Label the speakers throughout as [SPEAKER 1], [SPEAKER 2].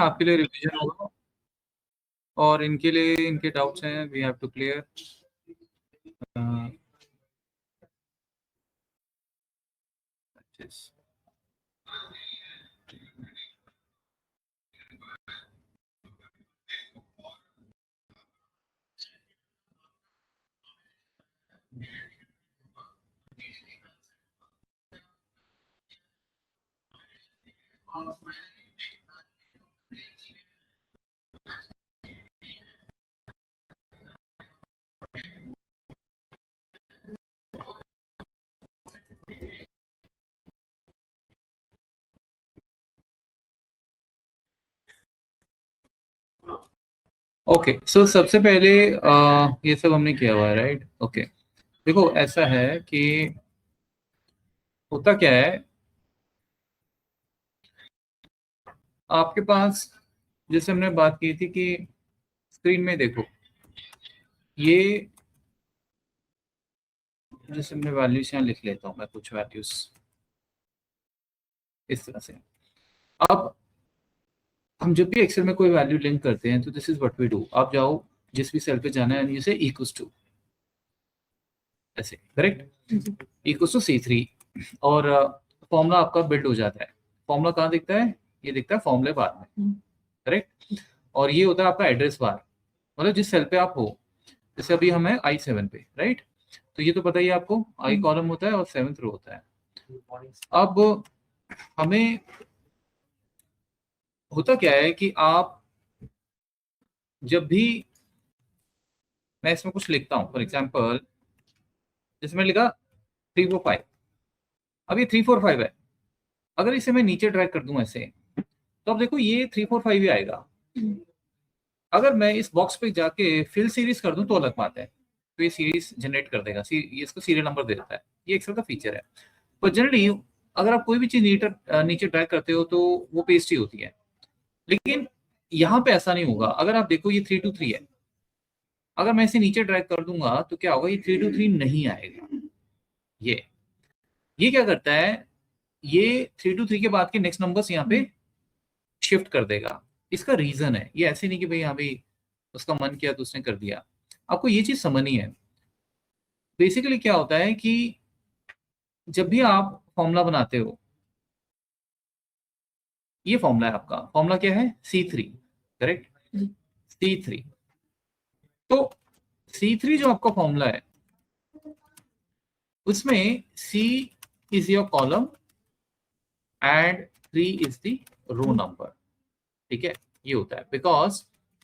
[SPEAKER 1] आपके लिए रिवीजन होगा और इनके लिए इनके डाउट्स हैं, we have to clear. Okay, so सबसे पहले ये सब हमने किया हुआ है, राइट? ओके, देखो ऐसा है कि होता क्या है, आपके पास जैसे हमने बात की थी कि स्क्रीन में देखो, ये जैसे हमने वैल्यूज यहाँ लिख लेता हूँ मैं, कुछ वैल्यूज इस तरह से। अब हम जब भी एक्सेल में कोई वैल्यू लिंक करते हैं तो this is what we do. आप जाओ जिस भी सेल पे जाना है, ये से इक्वल्स टू ऐसे, करेक्ट, इक्वल्स टू C3 और फॉर्मूला आपका बिल्ड हो जाता है। फॉर्मूला कहाँ दिखता है? ये दिखता है फॉर्मूले बार में, करेक्ट। और ये होता है आपका एड्रेस बार, मतलब जिस सेल पे आप हो। जैसे अभी हम है I7 पे, राइट? तो ये तो पता ही है आपको, I कॉलम होता है और 7th रो होता है। अब हमें होता क्या है कि आप जब भी, मैं इसमें कुछ लिखता हूँ, फॉर एग्जाम्पल जैसे मैं लिखा 345, अब ये 345 है। अगर इसे मैं नीचे ड्रैग कर दूं ऐसे, तो अब देखो ये 345 ही आएगा। अगर मैं इस बॉक्स पे जाके फिल सीरीज कर दूं तो अलग बात है, तो ये सीरीज जनरेट कर देगा, ये इसको सीरियल नंबर दे देता है। ये एक्सेल का फीचर है। पर जनरली अगर आप कोई भी चीज नीचे ड्रैग करते हो तो वो पेस्ट ही होती है। लेकिन यहाँ पे ऐसा नहीं होगा। अगर आप देखो ये 323 है, अगर मैं इसे नीचे ड्रैग कर दूंगा तो क्या होगा, ये 323 नहीं आएगा। ये क्या करता है, ये 323 के बाद के नेक्स्ट नंबर्स यहाँ पे शिफ्ट कर देगा। इसका रीजन है, ये ऐसे नहीं कि भाई हाँ भाई उसका मन किया तो उसने कर दिया। आपको ये चीज समझनी है। बेसिकली क्या होता है कि जब भी आप फॉर्मूला बनाते हो, ये फॉर्मूला है आपका, फॉर्मूला क्या है? C3, correct, C3। तो C3 जो आपका फॉर्मूला है, उसमें C is your column and 3 is the row number. ठीक है, ये होता है बिकॉज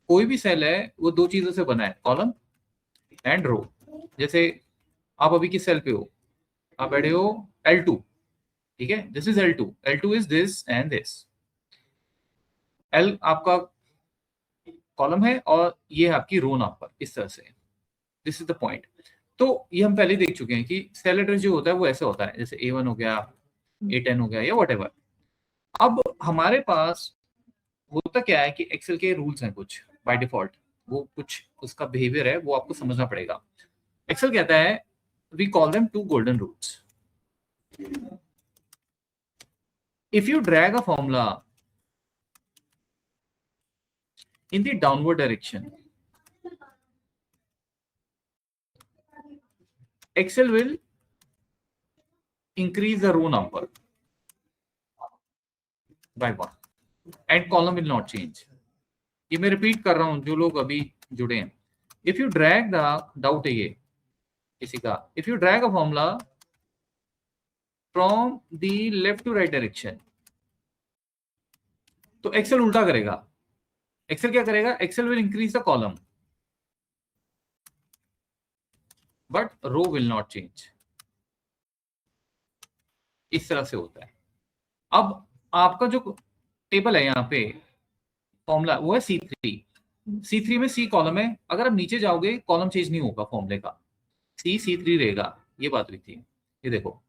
[SPEAKER 1] कोई भी सेल है वो दो चीजों से बना है, कॉलम एंड रो। जैसे आप अभी किस सेल पे हो? आप बैठे हो L2, ठीक है, this is L2, L2 is this and this. L आपका कॉलम है और ये है आपकी रो नंबर, इस तरह से। This is the point. तो ये हम पहले देख चुके हैं कि सेल एड्रेस जो होता है वो ऐसे होता है, जैसे A1 हो गया, A10 हो गया या व्हाटएवर। अब हमारे पास होता क्या है कि एक्सेल के रूल्स हैं कुछ बाय डिफॉल्ट, वो कुछ उसका बिहेवियर है, वो आपको समझना पड़ेगा। एक्सेल कहता है we call them 2 golden rules. If you drag a formula in the downward direction, Excel will increase the row number by 1 and column will not change. ये मैं रिपीट कर रहा हूं जो लोग अभी जुड़े हैं। If you drag the, doubt है ये किसी का, if you drag a formula from the left to right direction, तो एक्सेल उल्टा करेगा। एक्सेल क्या करेगा? Excel will increase the column but row will not change. इस तरह से होता है। अब आपका जो टेबल है यहाँ पे फॉर्मूला, वो है C3 में C कॉलम है। अगर आप नीचे जाओगे कॉलम चेंज नहीं होगा फॉर्मूले का, C3 रहेगा। ये बात हुई थी। ये देखो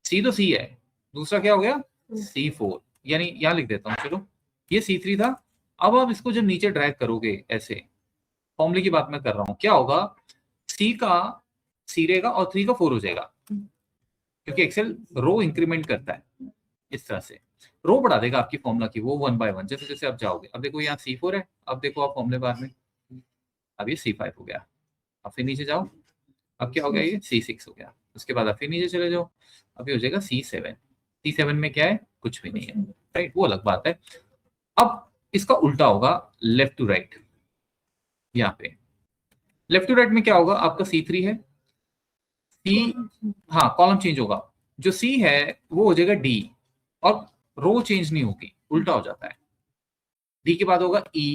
[SPEAKER 1] C तो C है, दूसरा क्या हो गया? C4, यानी यहां लिख देता हूं, चलो ये C3 था। अब आप इसको जब नीचे ड्रैग करोगे ऐसे, फॉर्मूले की बात मैं कर रहा हूं, क्या होगा? C का C रहेगा और 3 का 4 हो जाएगा, क्योंकि एक्सेल रो इंक्रीमेंट करता है इस तरह से। रो बढ़ा देगा आपकी फॉर्मूला की वो 1 by 1 जैसे जैसे आप जाओगे। अब देखो यहाँ C4 है, अब देखो आप फॉर्मूले बार में, अब ये C5 हो गया। अब फिर नीचे जाओ, अब क्या हो गया, ये C6 हो गया। उसके बाद आप फिर नीचे चले जाओ, अब ये हो जाएगा C7। C7 में क्या है, कुछ भी नहीं है, राइट, वो अलग बात है। अब इसका उल्टा होगा लेफ्ट टू राइट। यहाँ पे लेफ्ट टू राइट में क्या होगा, आपका C3 है, C, हाँ कॉलम चेंज होगा, जो C है वो हो जाएगा D, और रो चेंज नहीं होगी, उल्टा हो जाता है। D के बाद होगा E,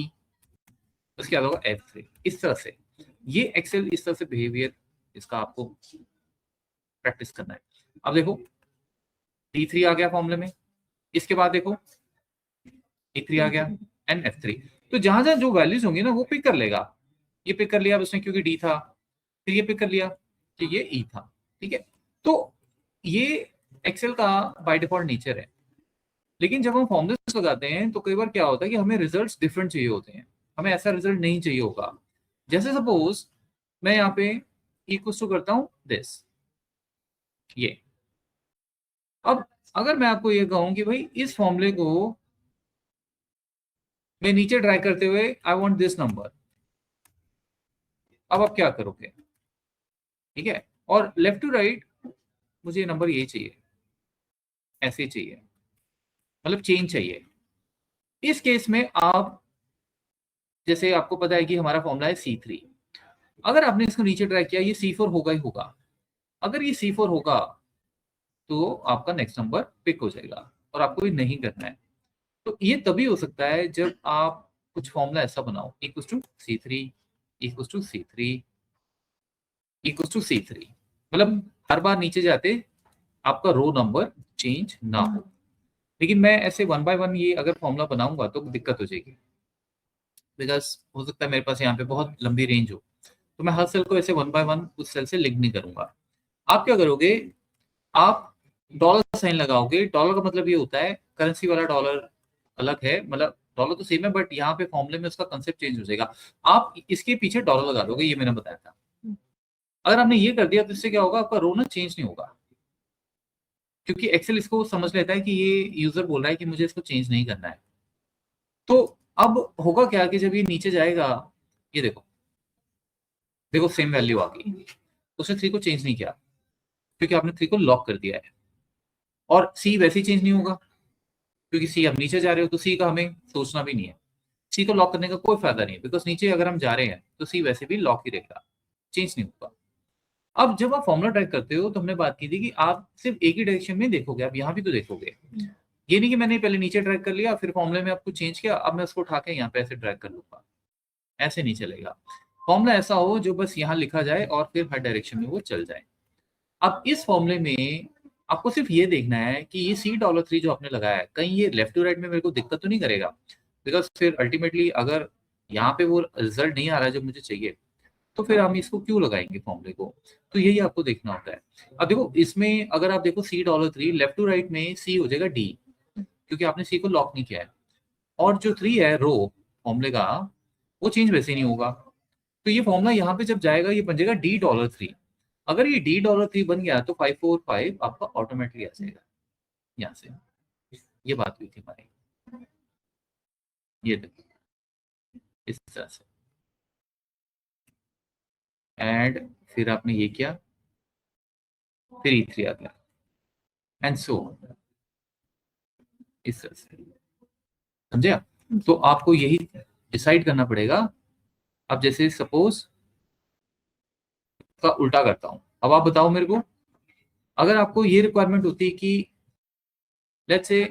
[SPEAKER 1] उसके बाद होगा F3। इस तरह से ये एक्सेल इस तरह से बिहेवियर इसका आपको प्रैक्टिस करना है। अब देखो D3 आ गया फॉर्मूले में, इसके बाद देखो E3 आ गया एंड F3। तो जहां जहां जो वैल्यूज होंगी ना वो पिक कर लेगा। ये पिक कर लिया उसने क्योंकि D था, फिर ये पिक कर लिया कि ये E था, ठीक है। तो ये एक्सेल का बाय डिफॉल्ट नेचर है। लेकिन जब हम फॉर्मूलेस लगाते हैं तो कई बार क्या होता है कि हमें रिजल्ट्स डिफरेंट चाहिए होते हैं, हमें ऐसा रिजल्ट नहीं चाहिए होगा। जैसे सपोज मैं यहाँ पे इक्वल टू करता हूं दिस, ये। अब अगर मैं आपको ये कहूं कि भाई इस फॉर्मूले को मैं नीचे ड्रैग करते हुए आई वांट दिस नंबर, अब आप क्या करोगे, ठीक है। और लेफ्ट टू राइट मुझे नंबर ये चाहिए, ऐसे चाहिए, मतलब चेंज चाहिए। इस केस में आप, जैसे आपको पता है कि हमारा फॉर्मूला है C3, अगर आपने इसको नीचे ड्रैग किया ये C4 होगा ही होगा। अगर ये C4 होगा तो आपका नेक्स्ट नंबर पिक हो जाएगा और आपको ये नहीं करना है। तो ये तभी हो सकता है जब आप कुछ फॉर्मूला ऐसा बनाओ equal to C3 equal to C3 equal to C3, मतलब हर बार नीचे जाते आपका रो नंबर चेंज ना हो। लेकिन मैं ऐसे 1 by 1 ये अगर फॉर्मूला बनाऊंगा तो दिक्कत हो जाएगी, बिकॉज हो सकता है मेरे पास यहाँ पे बहुत लंबी रेंज हो, तो मैं हर सेल को ऐसे 1 by 1 उस सेल से लिंक नहीं करूंगा। आप क्या करोगे, आप डॉलर साइन लगाओगे। डॉलर का मतलब ये होता है करेंसी वाला डॉलर अलग है, मतलब डॉलर तो सेम है बट यहाँ पे फॉर्मूले में उसका कंसेप्ट चेंज हो जाएगा। आप इसके पीछे डॉलर लगा दोगे, ये मैंने बताया था। अगर आपने ये कर दिया तो इससे क्या होगा, आपका रो ना चेंज नहीं होगा, क्योंकि एक्सेल इसको समझ लेता है कि ये यूजर बोल रहा है कि मुझे इसको चेंज नहीं करना है। तो अब होगा क्या कि जब ये नीचे जाएगा, ये देखो देखो सेम वैल्यू आ गई, उसने 3 को चेंज नहीं किया क्योंकि आपने 3 को लॉक कर दिया है। और सी वैसे ही चेंज नहीं होगा क्योंकि सी हम नीचे जा रहे हो, तो सी का हमें सोचना भी नहीं है। सी को लॉक करने का कोई फायदा नहीं है, बिकॉज नीचे अगर हम जा रहे हैं तो सी वैसे भी लॉक ही रहेगा, चेंज नहीं होगा। अब जब आप फॉर्मुला ट्रैक करते हो तो हमने बात की थी कि आप सिर्फ एक ही डायरेक्शन में देखोगे, आप यहाँ भी तो देखोगे। ये नहीं कि मैंने पहले नीचे ट्रैक कर लिया फिर फॉर्मुले में आपको चेंज किया, अब मैं उसको उठा के यहाँ पे ऐसे ट्रैक कर लूंगा, ऐसे नहीं चलेगा। फॉर्मुला ऐसा हो जो बस यहाँ लिखा जाए और फिर हर डायरेक्शन में वो चल जाए। अब इस फॉर्मूले में आपको सिर्फ ये देखना है कि ये $3 जो आपने लगाया है कहीं ये लेफ्ट टू राइट में मेरे को दिक्कत तो नहीं करेगा, बिकॉज फिर अल्टीमेटली अगर यहाँ पे वो रिजल्ट नहीं आ रहा है जो मुझे चाहिए तो फिर हम इसको क्यों लगाएंगे फॉर्मूले को। तो यही आपको देखना होता है। अब देखो इसमें अगर आप देखो $3 लेफ्ट टू राइट में सी हो जाएगा D, क्योंकि आपने सी को लॉक नहीं किया है, और जो 3 है रो फॉर्मूले का वो चेंज वैसे नहीं होगा। तो ये फॉर्मूला यहाँ पे जब जाएगा ये बन जाएगा $3। अगर ये $3 बन गया तो 545 आपका ऑटोमेटिकली आ जाएगा यहाँ से। ये बात हुई थी हमारी, ये देखो इस तरह से एंड फिर आपने ये किया, फिर E3 आ गया एंड सो इस तरह से, समझे आप? तो आपको यही डिसाइड करना पड़ेगा। अब जैसे सपोज का उल्टा करता हूं, अब आप बताओ मेरे को, अगर आपको ये रिक्वायरमेंट होती है कि लेट्स से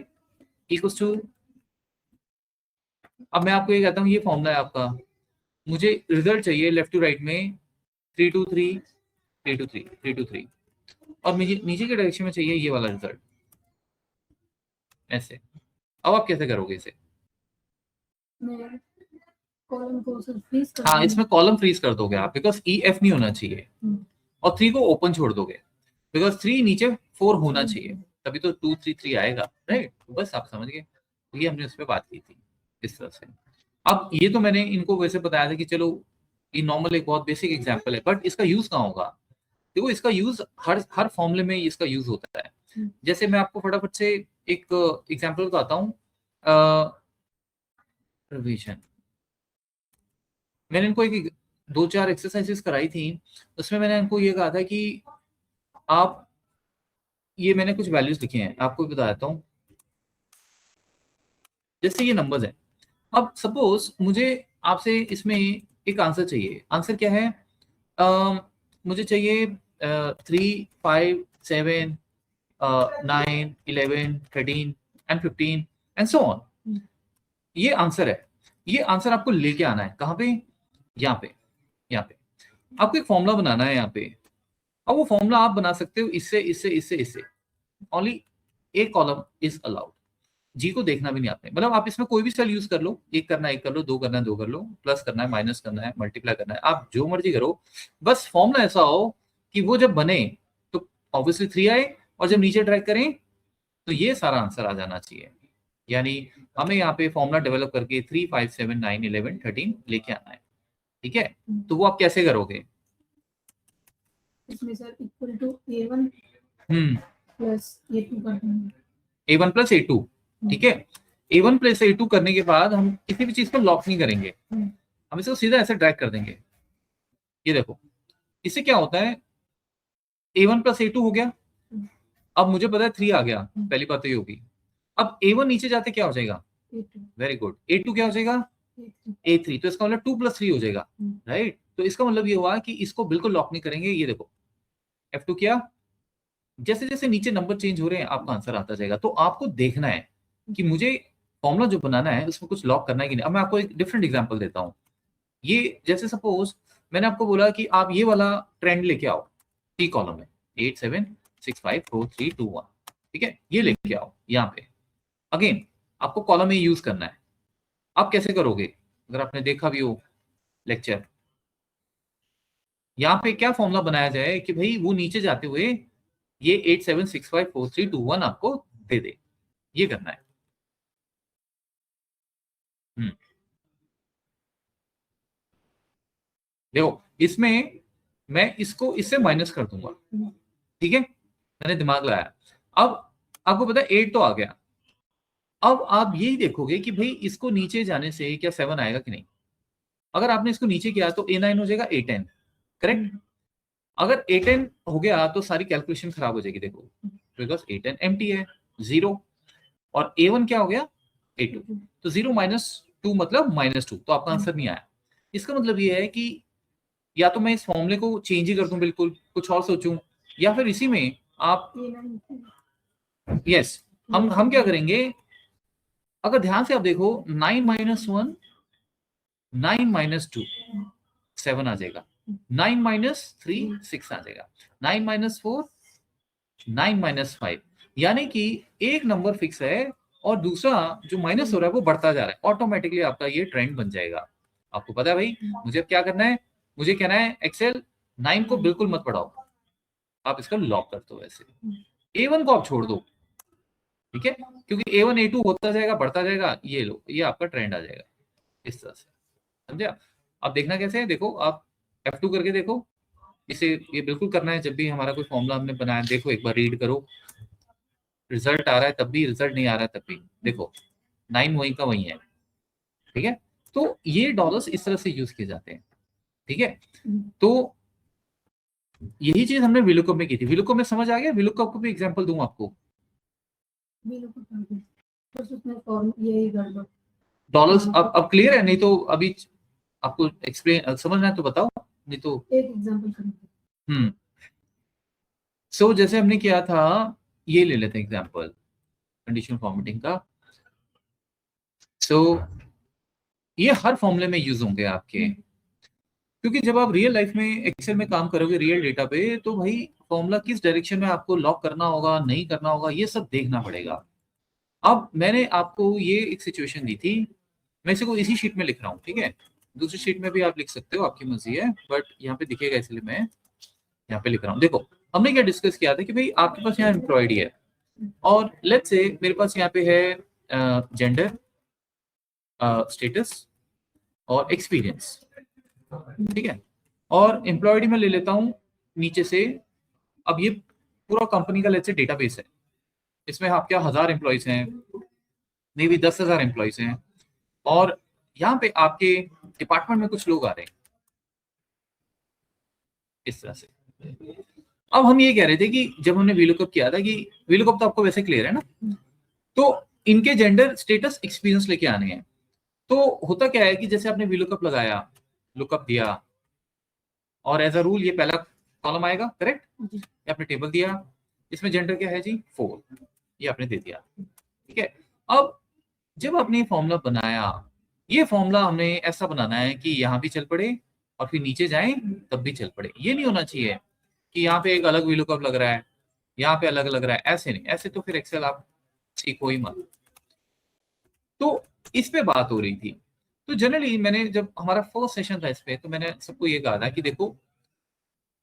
[SPEAKER 1] इक्वल्स टू, अब मैं आपको ये कहता हूँ ये फॉर्मूला है आपका, मुझे रिजल्ट चाहिए लेफ्ट टू राइट में 3 2 3 3 2 3 3 2 3, और मुझे नीचे के डायरेक्शन में चाहिए ये वाला रिजल्ट ऐसे। अब आप कैसे करोगे इसे?
[SPEAKER 2] कॉलम को सिर्फ फ्रीज कर
[SPEAKER 1] हाँ इसमें कॉलम फ्रीज कर दोगे आप, बिकॉज EF नहीं होना चाहिए, और 3 को ओपन छोड़ दोगे बिकॉज 3 नीचे 4 होना चाहिए, तभी तो 2 3 3 आएगा, राइट। बस आप समझ गए, ये हमने उस पर बात की थी इस तरह से। अब ये तो मैंने इनको वैसे बताया था कि चलो ये नॉर्मल एक बहुत बेसिक एग्जांपल है, बट इसका यूज कहाँ होगा? देखो इसका यूज हर फॉर्मूले में इसका यूज होता है। जैसे मैं आपको फटाफट से एक एग्जांपल बताता हूँ। रिवीजन, मैंने इनको एक 2-4 एक्सरसाइजेस कराई थी, उसमें मैंने इनको ये कहा था कि आप, ये मैंने कुछ वैल्यूज लिखे हैं, आपको भी बता देता हूँ। जैसे ये नंबर्स हैं, अब सपोज मुझे आपसे इसमें एक आंसर चाहिए। आंसर क्या है? मुझे चाहिए 3, 5, 7, 9, 11, 13 एंड 15 एंड सो ऑन। ये आंसर है। ये आंसर आपको लेके आना है कहाँ पे? यहाँ पे, यहाँ पे आपको एक फॉर्मूला बनाना है यहाँ पे। अब वो फॉर्मूला आप बना सकते हो इससे इससे इससे इससे। ओनली एक कॉलम इज अलाउड। जी को देखना भी नहीं आपने, मतलब आप इसमें कोई भी सेल यूज कर लो, एक करना है एक कर लो, दो करना है दो कर लो, प्लस करना है माइनस करना है मल्टीप्लाई करना है, आप जो मर्जी करो, बस फॉर्मूला ऐसा हो कि वो जब बने तो ऑब्वियसली 3 आए, और जब नीचे ड्रैग करें तो ये सारा आंसर आ जाना चाहिए। यानी हमें यहाँ पे फॉर्मूला डेवलप करके 3, 5, 7, 9, 11, 13 लेके आना है। ठीक है, तो वो आप कैसे करोगे?
[SPEAKER 2] इसमें sir equal to A1 plus A2 कर देंगे।
[SPEAKER 1] A1 प्लस A2, ठीक है। A1 प्लस A2 करने के बाद हम किसी भी चीज को लॉक नहीं करेंगे, हम इसको सीधा ऐसे ड्रैग कर देंगे। ये देखो, इससे क्या होता है, A1 प्लस A2 हो गया। अब मुझे पता है 3 आ गया, पहली बात तो ये होगी। अब A1 नीचे जाते क्या हो जाएगा? Very good. A2 क्या हो जाएगा? A3। तो इसका मतलब 2 प्लस 3 हो जाएगा, राइट। तो इसका मतलब ये हुआ कि इसको बिल्कुल लॉक नहीं करेंगे। ये देखो F2 किया, जैसे जैसे नीचे नंबर चेंज हो रहे हैं आपका आंसर आता जाएगा। तो आपको देखना है कि मुझे फॉर्मूला जो बनाना है उसमें कुछ लॉक करना है कि नहीं। अब मैं आपको एक डिफरेंट एग्जांपल देता हूँ। ये जैसे सपोज मैंने आपको बोला कि आप ये वाला ट्रेंड लेके आओ, टी कॉलम में 8, 7, 6, 5, 4, 3, 2, 1, ठीक है, ये लेके आओ यहाँ पे। अगेन आपको कॉलम में यूज करना है। आप कैसे करोगे? अगर आपने देखा भी हो लेक्चर, यहाँ पे क्या फॉर्मूला बनाया जाए कि भाई वो नीचे जाते हुए ये 8, 7, 6, 5, 4, 3, 2, 1 आपको दे दे। ये करना है। देखो इसमें मैं इसको इससे माइनस कर दूंगा, ठीक है, मैंने दिमाग लगाया। अब आपको पता है 8 तो आ गया। अब आप यही देखोगे कि भाई इसको नीचे जाने से क्या 7 आएगा कि नहीं। अगर आपने इसको नीचे किया तो A9 हो जाएगा A10, करेक्ट। अगर A10 हो गया तो सारी कैलकुलेशन खराब हो जाएगी। देखो बिकॉज A10 एम्प्टी है, 0, और A1 क्या हो गया? A2। तो 0 - 2 मतलब -2, तो आपका आंसर नहीं आया। इसका मतलब ये है कि या तो मैं इस फॉर्मूले को चेंज ही कर दूं, बिल्कुल कुछ और सोचूं, या फिर इसी में आप यस हम क्या करेंगे? अगर ध्यान से आप देखो 9 - 1 9 - 2 7 आ जाएगा, 9 - 3 6 आ जाएगा, 9 - 4 9 - 5। यानी कि एक नंबर फिक्स है और दूसरा जो माइनस हो रहा है वो बढ़ता जा रहा है। ऑटोमेटिकली आपका ये ट्रेंड बन जाएगा। आपको पता है भाई मुझे अब क्या करना है? मुझे कहना है एक्सेल 9 को बिल्कुल मत पढ़ाओ, आप इसका लॉक कर दो। वैसे A1 को आप छोड़ दो, ठीक है, क्योंकि A1 A2 होता जाएगा, बढ़ता जाएगा। ये लो, ये आपका ट्रेंड आ जाएगा इस तरह से, समझे आप? अब देखना कैसे है, देखो आप F2 करके देखो। इसे ये बिल्कुल करना है जब भी हमारा कोई फॉर्मूला हमने बनाया। देखो एक बार रीड करो, रिजल्ट आ रहा है तब भी, रिजल्ट नहीं आ रहा है तब भी, देखो 9 वहीं का वहीं है, ठीक है। तो ये डॉलर्स इस तरह से यूज किए जाते हैं, ठीक है। तो यही चीज हमने विलुकअप में की थी। विलुकअप में समझ आ गया? विलुकअप को भी एग्जांपल दूं आपको। डॉलर्स अब क्लियर है? नहीं तो अभी आपको एक्सप्लेन समझना है तो बताओ, नहीं तो
[SPEAKER 2] एक एग्जांपल करेंगे।
[SPEAKER 1] सो जैसे हमने किया था, ये ले लेते हैं एग्जांपल कंडीशनल फॉर्मेटिंग का। सो ये हर फॉर्मूले में यूज होंगे आपके, क्योंकि जब आप रियल लाइफ में एक्सेल में काम करोगे रियल डेटा पे, तो भाई फॉर्मूला किस डायरेक्शन में आपको लॉक करना होगा नहीं करना होगा ये सब देखना पड़ेगा। अब मैंने आपको ये एक सिचुएशन दी थी, मैं इसे को इसी शीट में लिख रहा हूँ, ठीक है। दूसरी शीट में भी आप लिख सकते हो, आपकी मर्जी है, बट यहाँ पे दिखेगा इसलिए मैं यहाँ पे लिख रहा हूँ। देखो हमने क्या डिस्कस किया था कि भाई आपके पास यहाँ एम्प्लॉयड है, और लेट्स से मेरे पास यहाँ पे है जेंडर, स्टेटस और एक्सपीरियंस, ठीक है। और एम्प्लॉयड में ले लेता हूँ नीचे से। अब ये पूरा कंपनी का लेट्स से डेटाबेस है, इसमें आपके 1000 एम्प्लॉइज हैं, मे बी 10,000 एम्प्लॉइज हैं, और यहाँ पे आपके डिपार्टमेंट में कुछ लोग आ रहे हैं इस तरह से। अब हम ये कह रहे थे कि जब हमने वीलुकअप किया था कि वीलुकअप तो आपको वैसे क्लियर है ना, तो इनके जेंडर स्टेटस एक्सपीरियंस लेके आने हैं। तो होता क्या है कि जैसे आपने वीलुकअप लगाया, लुकअप दिया, और एज अ रूल ये पहला कॉलम आएगा, करेक्ट? ये आपने टेबल दिया, इसमें जेंडर क्या है जी 4, ये आपने दे दिया, ठीक है। अब जब आपने फॉर्मूला बनाया, ये फॉर्मूला हमने ऐसा बनाना है कि यहाँ भी चल पड़े और फिर नीचे जाएं तब भी चल पड़े। ये नहीं होना चाहिए कि यहाँ पे एक अलग वीलुकअप लग रहा है, यहाँ पे अलग लग रहा है, ऐसे नहीं, ऐसे तो फिर एक्सेल आप सीखो ही मत। तो इस पे बात हो रही थी। तो जनरली मैंने, जब हमारा फर्स्ट सेशन था इस पे, तो मैंने सबको ये कहा था कि देखो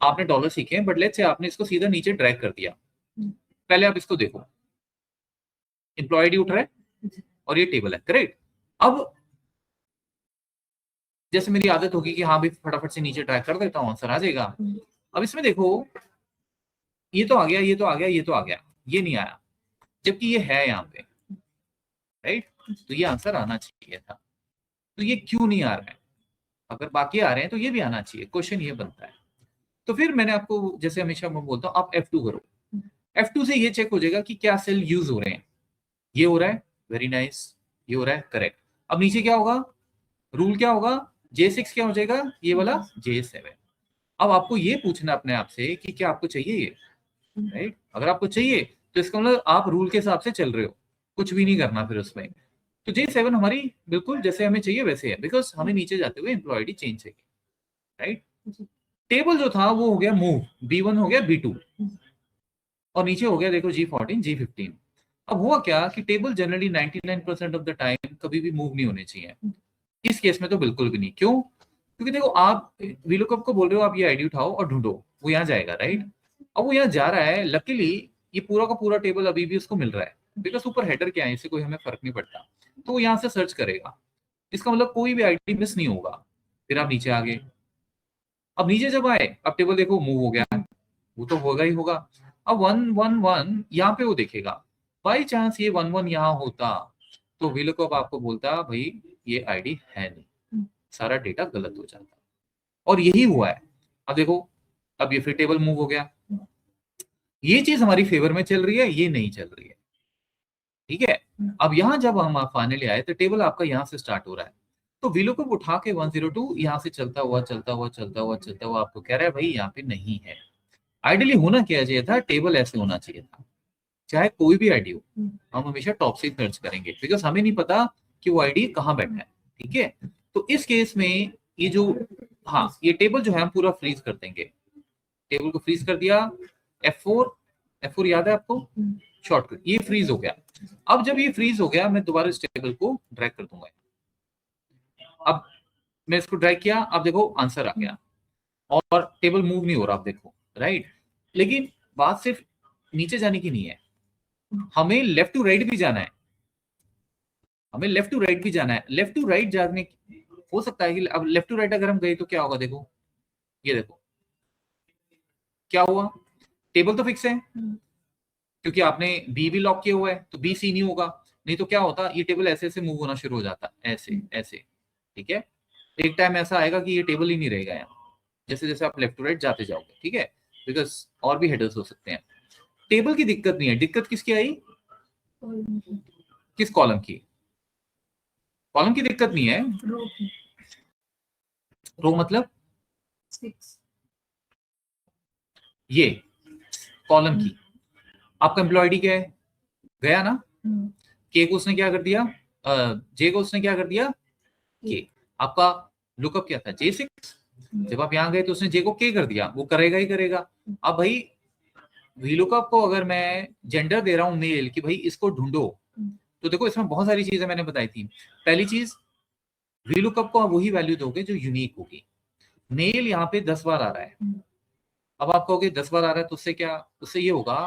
[SPEAKER 1] आपने डॉलर सीखे, बट लेट्स से आपने इसको सीधा नीचे ड्रैग कर दिया। पहले आप इसको देखो, एम्प्लॉय आईडी उठ रहा है और ये टेबल है, करेक्ट? अब जैसे मेरी आदत होगी कि हाँ भी फटाफट से नीचे ड्रैग कर देता हूँ, आंसर आ जाएगा। अब इसमें देखो, ये तो आ गया, ये तो आ गया, ये तो आ गया, ये नहीं आया, जबकि ये है यहाँ पे, राइट? तो ये आंसर आना चाहिए था। तो ये क्यों नहीं आ रहा है? अगर बाकी आ रहे हैं तो ये भी आना चाहिए, क्वेश्चन ये बनता है। तो फिर मैंने आपको, जैसे हमेशा मैं बोलता हूँ, आप F2 करो। F2 से ये चेक हो जाएगा कि क्या सेल यूज हो रहे हैं। ये हो रहा है, वेरी नाइस, ये हो रहा है, करेक्ट। अब नीचे क्या होगा, रूल क्या होगा, J6 क्या हो जाएगा, ये वाला J7। अब आपको ये पूछना अपने आप से कि क्या आपको चाहिए ये, राइट? अगर आपको चाहिए तो इसका मतलब आप रूल के हिसाब से चल रहे हो, कुछ भी नहीं करना फिर उसमें। तो J7 हमारी बिल्कुल जैसे हमें चाहिए वैसे है, बिकॉज हमें नीचे जाते हुए एम्प्लॉय आईडी चेंज चाहिए, राइट? टेबल जो था वो हो गया मूव, B1 हो गया B2, और नीचे हो गया देखो G14 G15। अब हुआ क्या कि table generally 99% of the time कभी भी मूव नहीं होने चाहिए। इस केस में तो बिल्कुल भी नहीं। क्यों? क्योंकि देखो आप वीलुकअप को बोल रहे हो आप ये आईडी उठाओ और ढूंढो, वो यहाँ जाएगा, राइट? अब वो यहाँ जा रहा है, लकीली ये पूरा का पूरा टेबल अभी भी उसको मिल रहा है, बिकॉज ऊपर हेडर क्या है, इससे कोई हमें फर्क नहीं पड़ता। तो वो यहाँ से सर्च करेगा, इसका मतलब कोई भी आईडी मिस नहीं होगा। फिर आप नीचे आ गए, अब नीचे जब आए, अब टेबल देखो मूव हो गया, वो तो होगा ही होगा। अब 111 यहाँ पे वो देखेगा, बाई चांस ये 11 यहाँ होता तो वीलुकअप आपको बोलता भाई ये आईडी है नहीं, सारा डेटा गलत हो जाता, और यही हुआ है। अब देखो, अब ये फिर टेबल मूव हो गया, ये चीज हमारी फेवर में चल रही है, ये नहीं चल रही है, ठीक है। अब यहाँ जब हम फाइनली आए तो टेबल आपका यहाँ से स्टार्ट हो रहा है, तो वीलुकअप उठा के 102 यहाँ से चलता हुआ चलता हुआ चलता हुआ चलता हुआ आपको कह रहा है भाई यहाँ पे नहीं है। आइडियली होना क्या चाहिए था, टेबल ऐसे होना चाहिए था, चाहे कोई भी आईडी हो, हम हमेशा टॉप से सर्च करेंगे, बिकॉज हमें नहीं पता कि वो आईडी कहाँ बैठा है, ठीक है। तो इस केस में ये जो, हाँ ये टेबल जो है हम पूरा फ्रीज कर देंगे, टेबल को फ्रीज कर दिया, F4 याद है आपको, शॉर्टकट, ये फ्रीज हो गया। अब जब ये फ्रीज हो गया, मैं दोबारा इस टेबल को ड्रैग कर दूंगा। अब मैं इसको ड्रैग किया, अब देखो आंसर आ गया और टेबल मूव नहीं हो रहा, आप देखो, राइट? लेकिन बात सिर्फ नीचे जाने की नहीं है, हमें लेफ्ट टू राइट भी जाना है, हमें लेफ्ट टू राइट भी जाना है। लेफ्ट टू राइट जाने हो सकता है कि अब लेफ्ट टू राइट अगर हम गए तो क्या होगा, देखो ये देखो क्या हुआ, टेबल तो फिक्स है क्योंकि आपने बी भी लॉक किया हुआ है, तो बी सी नहीं होगा, नहीं तो क्या होता, ये टेबल ऐसे ऐसे मूव होना शुरू हो जाता, ऐसे ऐसे, ठीक है। एक टाइम ऐसा आएगा कि ये टेबल ही नहीं रहेगा यहाँ, जैसे जैसे आप लेफ्ट टू राइट जाते जाओगे, ठीक है, बिकॉज और भी हेडर्स हो सकते हैं। टेबल की दिक्कत नहीं है, दिक्कत किसकी आई, किस कॉलम की, कॉलम की दिक्कत नहीं है, रो मतलब
[SPEAKER 2] 6,
[SPEAKER 1] ये कॉलम की। आपका एम्प्लॉय आईडी क्या है, गया ना, के को उसने क्या कर दिया, जे को उसने क्या कर दिया, के। आपका लुकअप क्या था, J6, जब आप यहाँ गए तो उसने जे को के कर दिया, वो करेगा ही करेगा। अब भाई वीलुकअप को अगर मैं जेंडर दे रहा हूँ मेल कि भाई इसको ढूंढो, तो देखो इसमें बहुत सारी चीजें मैंने बताई थी। पहली चीज, वीलुकअप को आप वही वैल्यू दोगे जो यूनिक होगी। मेल यहाँ पे 10 बार आ रहा है, अब आप कहोगे 10 बार आ रहा है तो उससे क्या, उससे ये होगा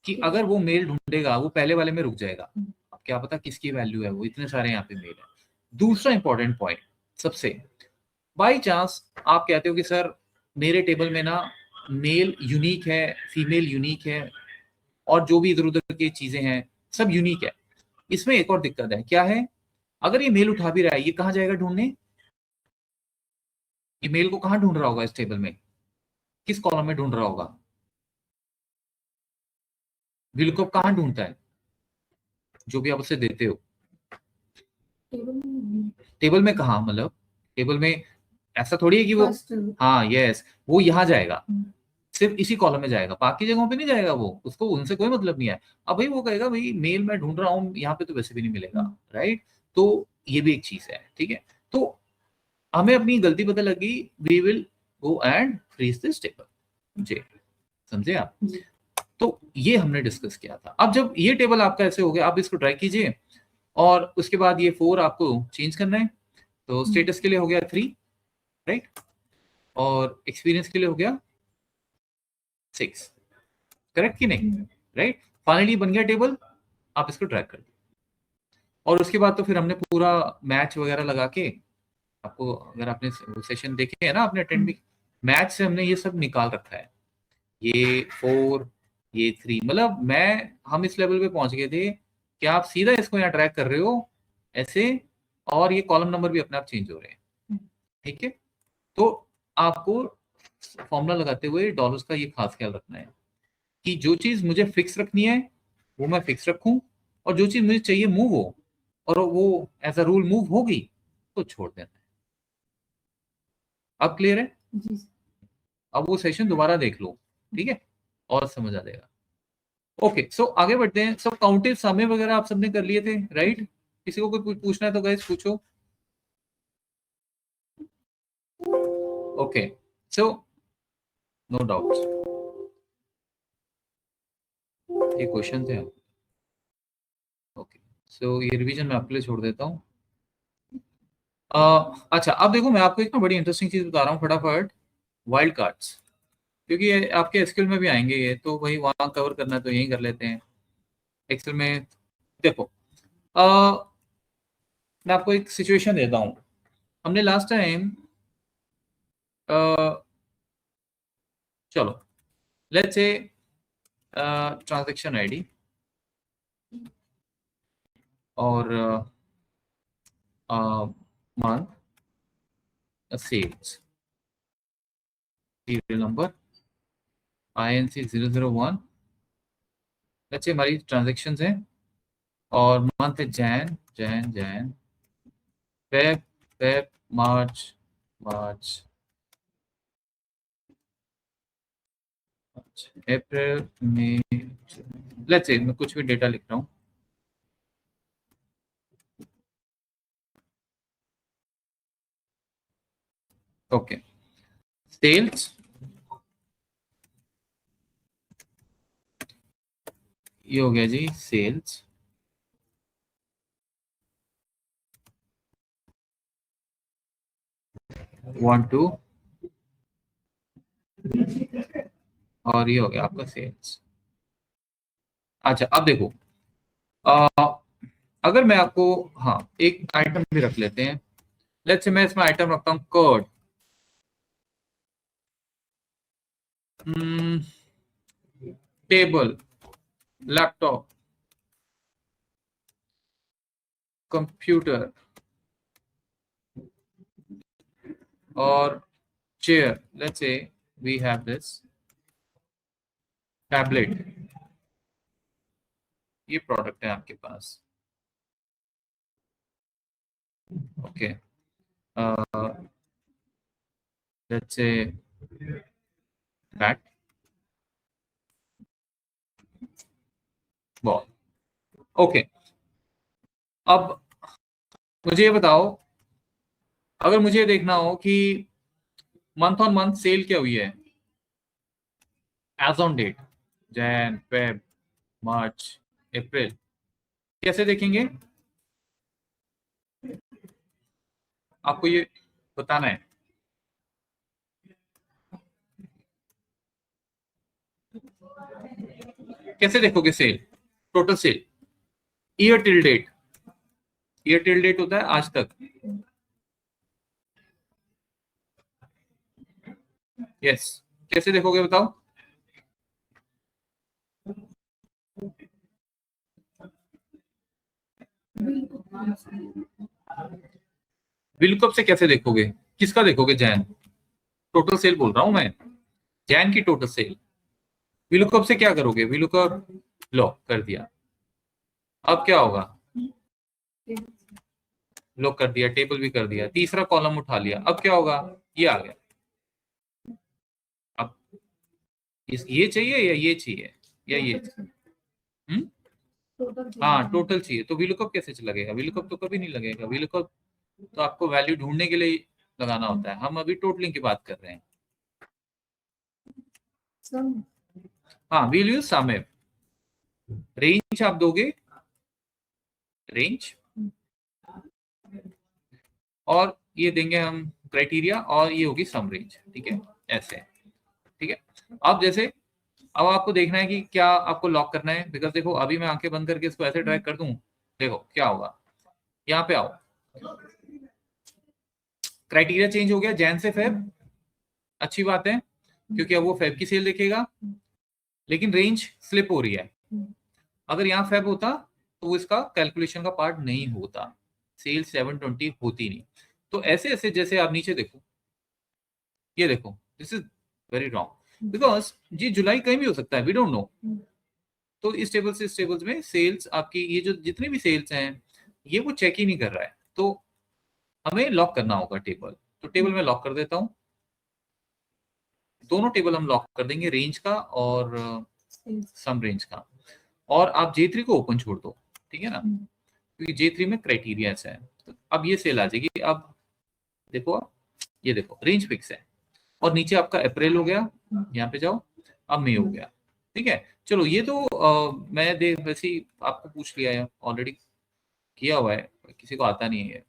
[SPEAKER 1] कि अगर वो मेल ढूंढेगा वो पहले वाले में रुक जाएगा, अब क्या पता किसकी वैल्यू है वो, इतने सारे यहाँ पे मेल है। दूसरा इंपॉर्टेंट पॉइंट, सबसे बाई चांस आप कहते हो कि सर मेरे टेबल में ना मेल यूनिक है, फीमेल यूनिक है, और जो भी इधर उधर की चीजें हैं सब यूनिक है। इसमें एक और दिक्कत है, क्या है, अगर ये मेल उठा भी रहा है, ये कहाँ जाएगा ढूंढने, ये मेल को कहाँ ढूंढ रहा होगा, इस टेबल में किस कॉलम में ढूंढ रहा होगा, VLOOKUP कहाँ ढूंढता है, जो भी आप उसे देते हो टेबल में कहाँ, मतलब टेबल में ऐसा थोड़ी है कि वो, हाँ यस, वो यहाँ जाएगा, सिर्फ इसी कॉलम में जाएगा, बाकी जगहों पे नहीं जाएगा, वो उसको उनसे कोई मतलब नहीं है। अब भाई वो कहेगा भाई मेल मैं ढूंढ रहा हूँ, यहाँ पे तो वैसे भी नहीं मिलेगा, राइट। तो ये भी एक चीज है, ठीक है। तो हमें अपनी गलती पता लगी, we will go and freeze this table, जी समझे आप। तो ये हमने डिस्कस किया था। अब जब ये टेबल आपका ऐसे हो गया, आप इसको ट्राई कीजिए, और उसके बाद ये 4 आपको चेंज करना है, तो स्टेटस के लिए हो गया 3, राइट, और एक्सपीरियंस के लिए हो गया 6, करेक्ट कि नहीं, राइट। फाइनली बन गया टेबल, आप इसको ट्रैक कर दो, और उसके बाद तो फिर हमने पूरा मैच वगैरह लगा के, आपको अगर आपने सेशन देखे है ना, आपने अटेंड भी, मैच से हमने ये सब निकाल रखा है, ये 4 ये 3, मतलब हम इस लेवल पे पहुंच गए थे कि आप सीधा इसको यहाँ ट्रैक कर रहे हो ऐसे, और ये कॉलम नंबर भी अपने आप चेंज हो रहे हैं, ठीक है। तो आपको फॉर्मूला लगाते हुए डॉलर्स का ये खास ख्याल रखना है कि जो चीज मुझे फिक्स रखनी है वो मैं फिक्स रखूं, और जो चीज मुझे चाहिए मूव हो, और वो एज अ रूल मूव होगी, तो छोड़ देना है। अब क्लियर है जी। अब वो सेशन दोबारा देख लो, ठीक है, और समझ आ जाएगा। ओके, सो आगे बढ़ते हैं। सब काउंटिव समय वगैरह आप सबने कर लिए थे, राइट। किसी को कोई पूछना है तो गाइस पूछो। ओके, सो नो डाउट, ये क्वेश्चन थे। ओके, सो ये रिवीजन मैं आपके लिए छोड़ देता हूँ। अच्छा, अब देखो मैं आपको एक ना बड़ी इंटरेस्टिंग चीज बता रहा हूँ फटाफट, वाइल्ड कार्ड्स, क्योंकि ये आपके एसक्यूएल में भी आएंगे, ये तो वही वहां कवर करना है तो यही कर लेते हैं एक्सेल में। देखो, मैं आपको एक सिचुएशन देता हूँ। हमने लास्ट टाइम, चलो लेट्स से ट्रांजैक्शन आईडी और month, sales, serial number INC 001, let's say हमारी ट्रांजैक्शंस हैं, और मंथ है Jan Jan Jan, Feb Feb, March March, April May, let's say मैं कुछ भी डेटा लिख रहा हूँ। ओके, सेल्स, ये हो गया जी सेल्स, वन टू, और ये हो गया आपका सेल्स। अच्छा, अब देखो, अगर मैं आपको, हाँ एक आइटम भी रख लेते हैं, लेट्स से मैं इसमें आइटम रखता हूँ कर्ड, टेबल, लैपटॉप, कंप्यूटर और chair, let's say we have this tablet, ये प्रोडक्ट है आपके पास। Okay, let's say bat ball. Okay, अब मुझे ये बताओ, अगर मुझे देखना हो कि मंथ ऑन मंथ सेल क्या हुई है as on date, Jan Feb March April, कैसे देखेंगे, आपको ये बताना है। कैसे देखोगे sale, total sale, year till date, year till date होता है आज तक, यस। कैसे देखोगे बताओ, विलुकअप से कैसे देखोगे? किसका देखोगे? जैन टोटल सेल बोल रहा हूं मैं, जैन की टोटल सेल। विलुकअप से क्या करोगे? विलुकअप लॉक कर दिया, अब क्या होगा? लॉक कर दिया, टेबल भी कर दिया, तीसरा कॉलम उठा लिया, अब क्या होगा? ये आ गया। अब ये चाहिए या ये चाहिए या ये? हाँ, टोटल चाहिए। तो विलुकअप कैसे लगेगा? विलुकअप तो कभी नहीं लगेगा। विलुकअप तो आपको वैल्यू ढूंढने के लिए लगाना होता है। हम अभी टोटलिंग की बात कर रहे हैं। हाँ, we'll use sum if. Range आप दोगे, रेंज, और ये देंगे हम क्राइटेरिया, और ये होगी सम रेंज। ठीक है, ऐसे। ठीक है, अब जैसे अब आपको देखना है कि क्या आपको लॉक करना है। बिकॉज देखो, अभी मैं आंखें बंद करके इसको ऐसे ड्रैग कर दूं, देखो क्या होगा। यहाँ पे आओ, क्राइटेरिया चेंज हो गया, जैन से फेब। अच्छी बात है, क्योंकि अब वो फेब की सेल देखेगा, लेकिन रेंज स्लिप हो रही है। अगर यहाँ फेब होता तो वो इसका कैलकुलेशन का पार्ट नहीं होता, सेल 720 होती नहीं। तो ऐसे ऐसे जैसे आप नीचे देखो, ये देखो, this is very wrong, because जी जुलाई कहीं भी हो सकता है, वी डोंट नो। तो इस टेबल से इस टेबल में सेल्स आपकी, ये जो जितनी भी सेल्स हैं, ये वो चेक ही नहीं कर रहा है। तो हमें लॉक करना होगा टेबल। तो टेबल में लॉक कर देता हूं, दोनों टेबल हम लॉक कर देंगे, रेंज का और सम रेंज का। और आप J3 को ओपन छोड़ दो, ठीक है ना, क्योंकि J3 में क्राइटेरिया ऐसा है। तो अब ये सेल आ जाएगी। अब देखो, आप ये देखो, रेंज फिक्स है, और नीचे आपका अप्रैल हो गया, यहाँ पे जाओ, अब मई हो गया। ठीक है, चलो ये तो मैं देख वैसे ही आपको पूछ लिया है, ऑलरेडी किया हुआ है, किसी को आता नहीं है।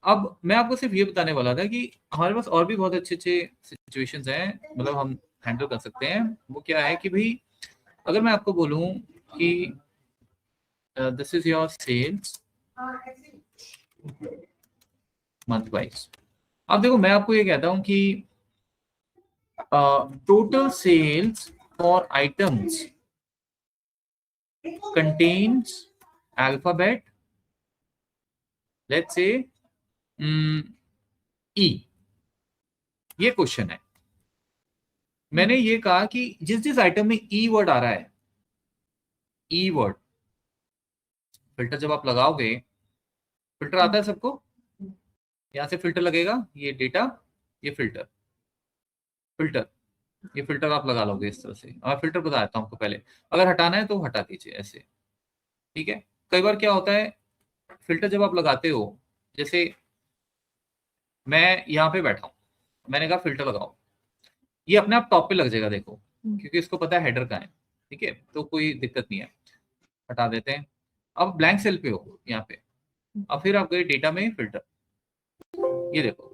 [SPEAKER 1] अब मैं आपको सिर्फ ये बताने वाला था कि हमारे पास और भी बहुत अच्छे अच्छे सिचुएशंस हैं, मतलब हम हैंडल कर सकते हैं। वो क्या है कि भाई, अगर मैं आपको बोलूं कि this is your sales month wise. अब देखो, मैं आपको ये कहता हूं कि total sales for items contains alphabet, let's say E। ये क्वेश्चन है। मैंने ये कहा कि जिस जिस आइटम में ई वर्ड आ रहा है, ई वर्ड, फिल्टर जब आप लगाओगे, फिल्टर आता है सबको, यहां से फिल्टर लगेगा, ये डेटा, ये फिल्टर, फिल्टर, ये फिल्टर आप लगा लोगे इस तरह से। और फिल्टर बता देता हूं आपको पहले, अगर हटाना है तो हटा दीजिए ऐसे। ठीक है, कई बार क्या होता है, फिल्टर जब आप लगाते हो, जैसे मैं यहाँ पे बैठा हूँ, मैंने कहा फिल्टर लगाओ, ये अपने आप टॉप पे लग जाएगा, देखो, क्योंकि इसको पता है हेडर का है। ठीक है, तो कोई दिक्कत नहीं है, हटा देते हैं। अब ब्लैंक सेल पे हो यहाँ पे, अब फिर आप गए डेटा में, फिल्टर, ये देखो,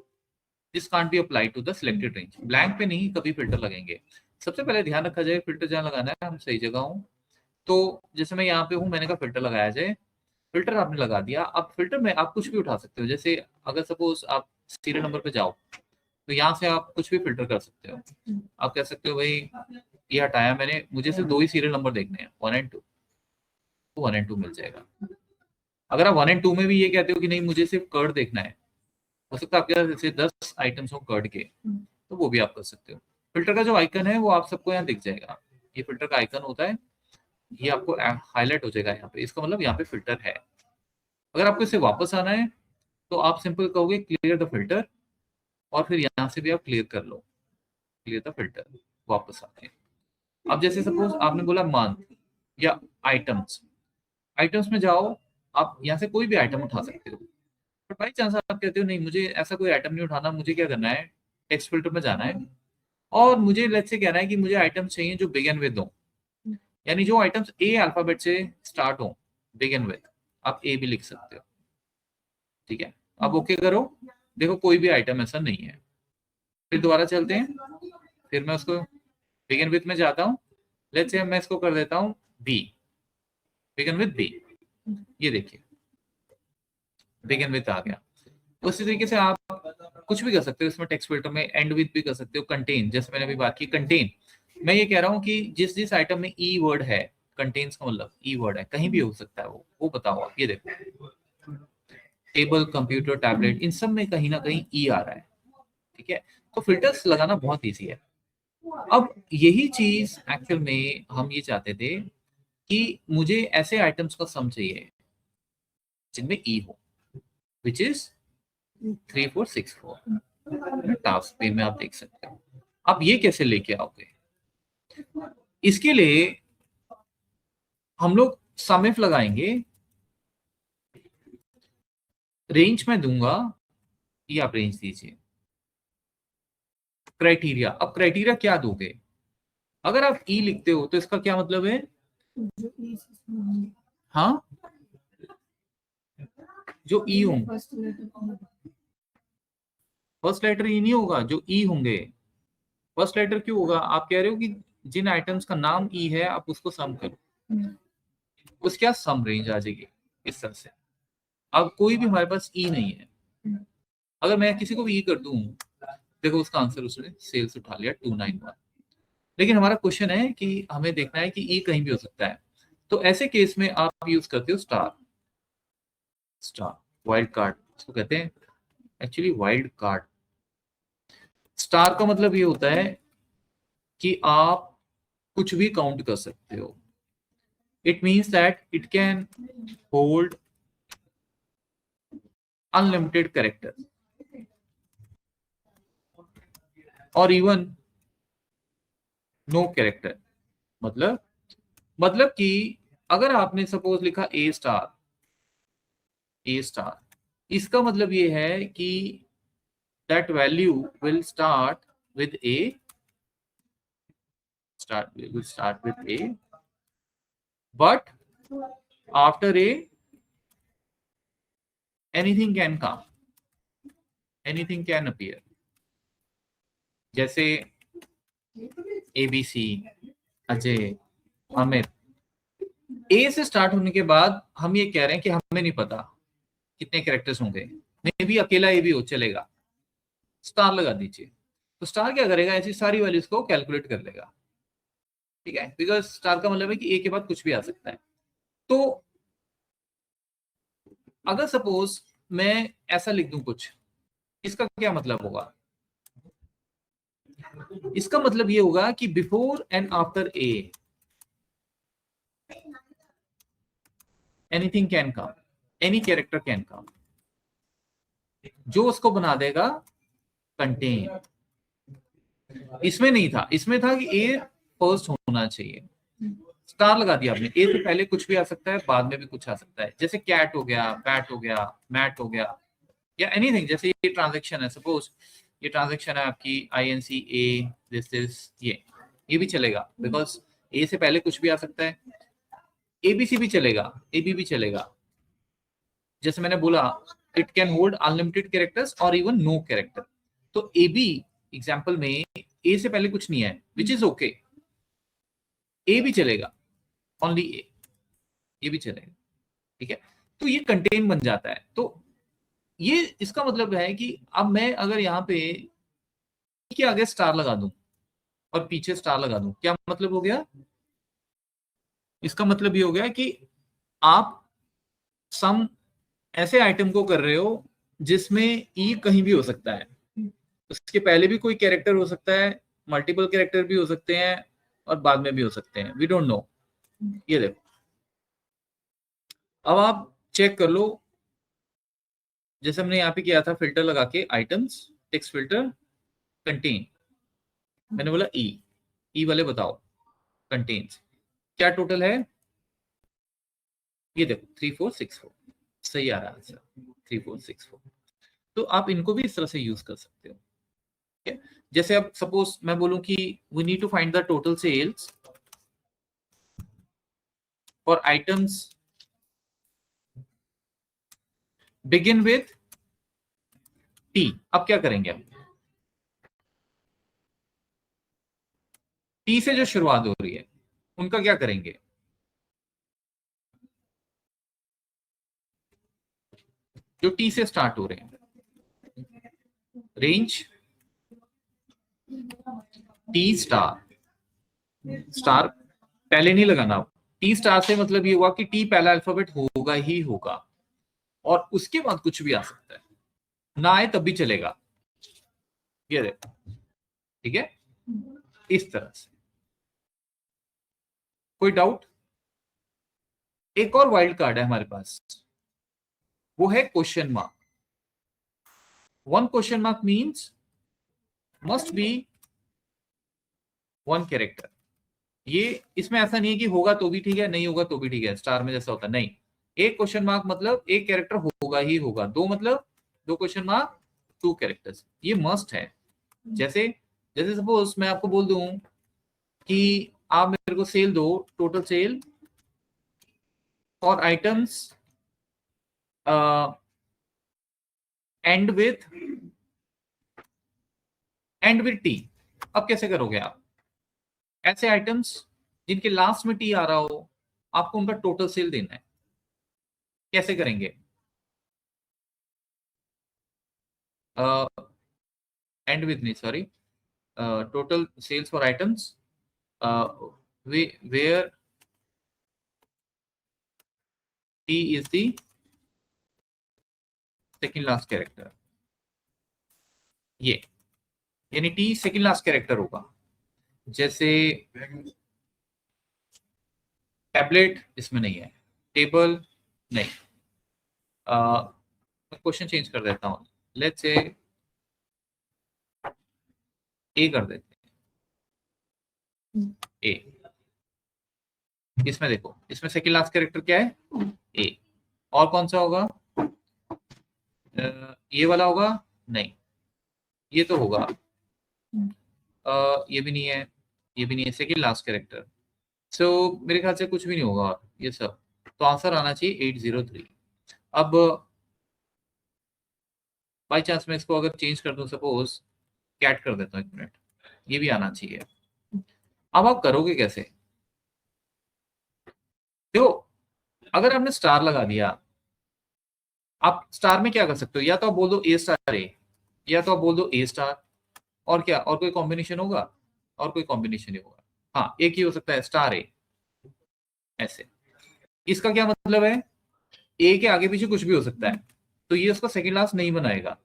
[SPEAKER 1] this can't be apply to the selected range. Blank पे नहीं कभी फिल्टर लगेंगे। सबसे पहले ध्यान रखा जाए, फिल्टर जहाँ लगाना है, हम सही जगह हूँ। तो जैसे मैं यहाँ पे हूँ, मैंने कहा फिल्टर लगाया जाए, फिल्टर आपने लगा दिया। अब फिल्टर में आप कुछ भी उठा सकते हो, जैसे अगर सपोज आप सीरियल नंबर पे जाओ, तो यहाँ से आप कुछ भी फिल्टर कर सकते हो। आप कह सकते हो भाई ये हटाया मैंने, मुझे सिर्फ 2 ही सीरियल नंबर देखने हैं, 1 और 2, तो 1 और 2 मिल जाएगा। अगर आप 1 और 2 में भी ये कहते हो कि नहीं मुझे सिर्फ कर्ड देखना है, हो सकता है आपके पास जैसे 10 आइटम्स हो कर्ड के, तो वो भी आप कर सकते हो। फिल्टर का जो आइकन है वो आप सबको यहाँ दिख जाएगा, ये फिल्टर का आइकन होता है, ये आपको हाईलाइट हो जाएगा यहाँ पे, इसका मतलब यहाँ पे फिल्टर है। अगर आपको इसे वापस आना है तो आप सिंपल कहोगे क्लियर द फिल्टर, और फिर यहाँ से भी आप क्लियर कर लो, क्लियर द फिल्टर, वापस आते हैं। अब जैसे सपोज आपने बोला मंथ या आइटम्स, आइटम्स में जाओ, आप यहाँ से कोई भी आइटम उठा सकते हो। बट बाई चांस आप कहते हो नहीं मुझे ऐसा कोई आइटम नहीं उठाना, मुझे क्या करना है, टेक्स्ट फिल्टर में जाना है, और मुझे लेट्स से कहना है कि मुझे आइटम्स चाहिए जो बिगिन विद हो, यानी जो आइटम्स ए अल्फाबेट से स्टार्ट हो, बिगिन विद, आप ए भी लिख सकते हो। ठीक है, अब ओके करो, देखो कोई भी आइटम ऐसा नहीं है। फिर दोबारा चलते हैं, फिर मैं उसको बिगिन विद में जाता हूँ, लेट्स से मैं इसको कर देता हूँ बी, बिगिन विद बी, ये देखिए बिगिन विद आ गया। उसी तरीके से आप कुछ भी कर सकते हो इसमें, टेक्स्ट फिल्टर में एंड विद भी कर सकते हो, कंटेन, जैसे मैंने अभी बात की कंटेन। मैं ये कह रहा हूँ कि जिस जिस आइटम में ई वर्ड है, कंटेन्स का मतलब ई वर्ड है, कहीं भी हो सकता है वो बताओ आप। ये देखो टेबल, कंप्यूटर, टैबलेट, इन सब में कहीं ना कहीं ई आ रहा है, ठीक है। तो फिल्टर्स लगाना बहुत ईजी है। अब यही चीज एक्चुअल में हम ये चाहते थे कि मुझे ऐसे आइटम्स का सम चाहिए जिनमें ई हो, विच इज 3464। टास्क पे में आप देख सकते हो। आप ये कैसे लेके आओगे? इसके लिए हम लोग सम इफ लगाएंगे, रेंज में दूंगा, ये आप रेंज दीजिए, क्राइटेरिया। अब क्राइटेरिया क्या दोगे? अगर आप ई लिखते हो तो इसका क्या मतलब है?
[SPEAKER 2] जो E से शुरू होंगे,
[SPEAKER 1] हाँ, जो ई होंगे,
[SPEAKER 2] फर्स्ट लेटर
[SPEAKER 1] फर्स्ट लेटर ई नहीं होगा, जो ई होंगे। फर्स्ट लेटर क्यों होगा? आप कह रहे हो कि जिन आइटम्स का नाम ई है आप उसको सम करो, उसके क्या सम रेंज आ जाएगी इस तरह से। अब कोई भी हमारे पास ई नहीं है, अगर मैं किसी को भी ई कर दूं, देखो उसका आंसर उसने सेल्स उठा लिया 291। लेकिन हमारा क्वेश्चन है कि हमें देखना है कि ई कहीं भी हो सकता है। तो ऐसे केस में आप यूज करते हो स्टार, स्टार वाइल्ड कार्ड इसको कहते हैं, एक्चुअली वाइल्ड कार्ड। स्टार का मतलब ये होता है कि आप कुछ भी काउंट कर सकते हो। It means that it can hold unlimited character और इवन नो कैरेक्टर। मतलब कि अगर आपने सपोज लिखा ए स्टार, ए स्टार, इसका मतलब ये है कि that value will start with a, but after a anything can come, anything can appear। जैसे ABC, अजय, अमित, ए से स्टार्ट होने के बाद हम ये कह रहे हैं कि हमें नहीं पता कितने कैरेक्टर्स होंगे, मे भी अकेला ए भी हो चलेगा, स्टार लगा दीजिए। तो स्टार क्या करेगा? ऐसी सारी वैल्यूज को कैलकुलेट कर लेगा, ठीक है, बिकॉज स्टार का मतलब है कि ए के बाद कुछ भी आ सकता है। तो अगर सपोज मैं ऐसा लिख दूं कुछ, इसका क्या मतलब होगा? इसका मतलब ये होगा कि before and after a anything can come, any character can come, जो उसको बना देगा कंटेन। इसमें नहीं था, इसमें था कि ए फर्स्ट होना चाहिए। स्टार लगा दिया आपने, ए से पहले कुछ भी आ सकता है, बाद में भी कुछ आ सकता है। जैसे कैट हो गया, पैट हो गया, मैट हो गया, या एनीथिंग। जैसे ये ट्रांजैक्शन है, सपोज ये ट्रांजैक्शन है आपकी INC दिस इज, ये भी चलेगा, बिकॉज ए से पहले कुछ भी आ सकता है। ABC भी चलेगा, AB भी चलेगा। जैसे मैंने बोला it can hold unlimited characters और इवन नो कैरेक्टर। तो AB एग्जांपल में ए से पहले कुछ नहीं है, विच इज ओके, ए भी चलेगा, ओनली ए, ये भी चलेगा, ठीक है। तो ये कंटेन बन जाता है। तो ये इसका मतलब है कि अब मैं अगर यहाँ पे के आगे स्टार लगा दूं और पीछे स्टार लगा दूं, क्या मतलब हो गया? इसका मतलब ये हो गया कि आप सम ऐसे आइटम को कर रहे हो जिसमें ई कहीं भी हो सकता है, उसके पहले भी कोई कैरेक्टर हो सकता है, मल्टीपल कैरेक्टर भी हो सकते हैं और बाद में भी हो सकते हैं, वी डोंट नो। ये देखो, अब आप चेक कर लो, जैसे हमने यहाँ पे किया था फिल्टर लगा के, आइटम्स, टेक्स्ट फिल्टर, कंटेन, मैंने बोला ई वाले बताओ कंटेन्स क्या टोटल है। ये देखो 3464 सही आ रहा है आंसर, 3464। तो आप इनको भी इस तरह से यूज कर सकते हो, ठीक है। जैसे अब सपोज मैं बोलूं कि we need to find the total sales for items begin with T. अब क्या करेंगे? हम टी से जो शुरुआत हो रही है उनका क्या करेंगे? जो टी से स्टार्ट हो रहे हैं, रेंज टी स्टार, स्टार पहले नहीं लगाना, टी स्टार से मतलब ये हुआ कि टी पहला अल्फाबेट होगा ही होगा, और उसके बाद कुछ भी आ सकता है, ना आए तब भी चलेगा। ये देखो, ठीक है, इस तरह से। कोई डाउट? एक और वाइल्ड कार्ड है हमारे पास, वो है question mark. One question mark means must be one character. ये इसमें ऐसा नहीं है कि होगा तो भी ठीक है, नहीं होगा तो भी ठीक है, स्टार में जैसा होता है, नहीं। एक क्वेश्चन मार्क मतलब एक कैरेक्टर होगा ही होगा, दो मतलब दो क्वेश्चन मार्क टू कैरेक्टर्स, ये मस्ट है। जैसे जैसे सपोज मैं आपको बोल दूं कि आप मेरे को सेल दो, total sale for items and with T. अब कैसे करोगे आप? ऐसे आइटम्स जिनके लास्ट में टी आ रहा हो, आपको उनका टोटल सेल देना है। कैसे करेंगे? एंड विथ नहीं, sorry, total sales for items where T is the second last character. ये यानी टी सेकेंड लास्ट कैरेक्टर होगा। जैसे टैबलेट इसमें नहीं है, टेबल नहीं। मैं क्वेश्चन चेंज कर देता हूँ, लेट्स से ए कर देते हैं, ए। इसमें देखो, इसमें सेकेंड लास्ट कैरेक्टर क्या है? ए। और कौन सा होगा? ये वाला होगा? नहीं, ये तो होगा। ये भी नहीं है, ये भी नहीं है, सेकेंड लास्ट कैरेक्टर। सो मेरे ख्याल से कुछ भी नहीं होगा और ये सब, तो आंसर आना चाहिए 803। अब बाई चांस मैं इसको अगर चेंज कर दूं, सपोज कैट कर देता हूँ, 1 मिनट, ये भी आना चाहिए। अब आप करोगे कैसे? देखो, अगर आपने स्टार लगा दिया, आप स्टार में क्या कर सकते हो? या तो आप बोल दो ए स्टार ए, या तो आप बोल दो ए स्टार, और क्या, और कोई कॉम्बिनेशन होगा? और कोई कॉम्बिनेशन नहीं होगा। हाँ, एक ही हो सकता है, स्टार ए, ऐसे। इसका क्या मतलब है? ए के आगे पीछे कुछ भी हो सकता है, तो ये उसका सेकेंड लास्ट नहीं बनाएगा।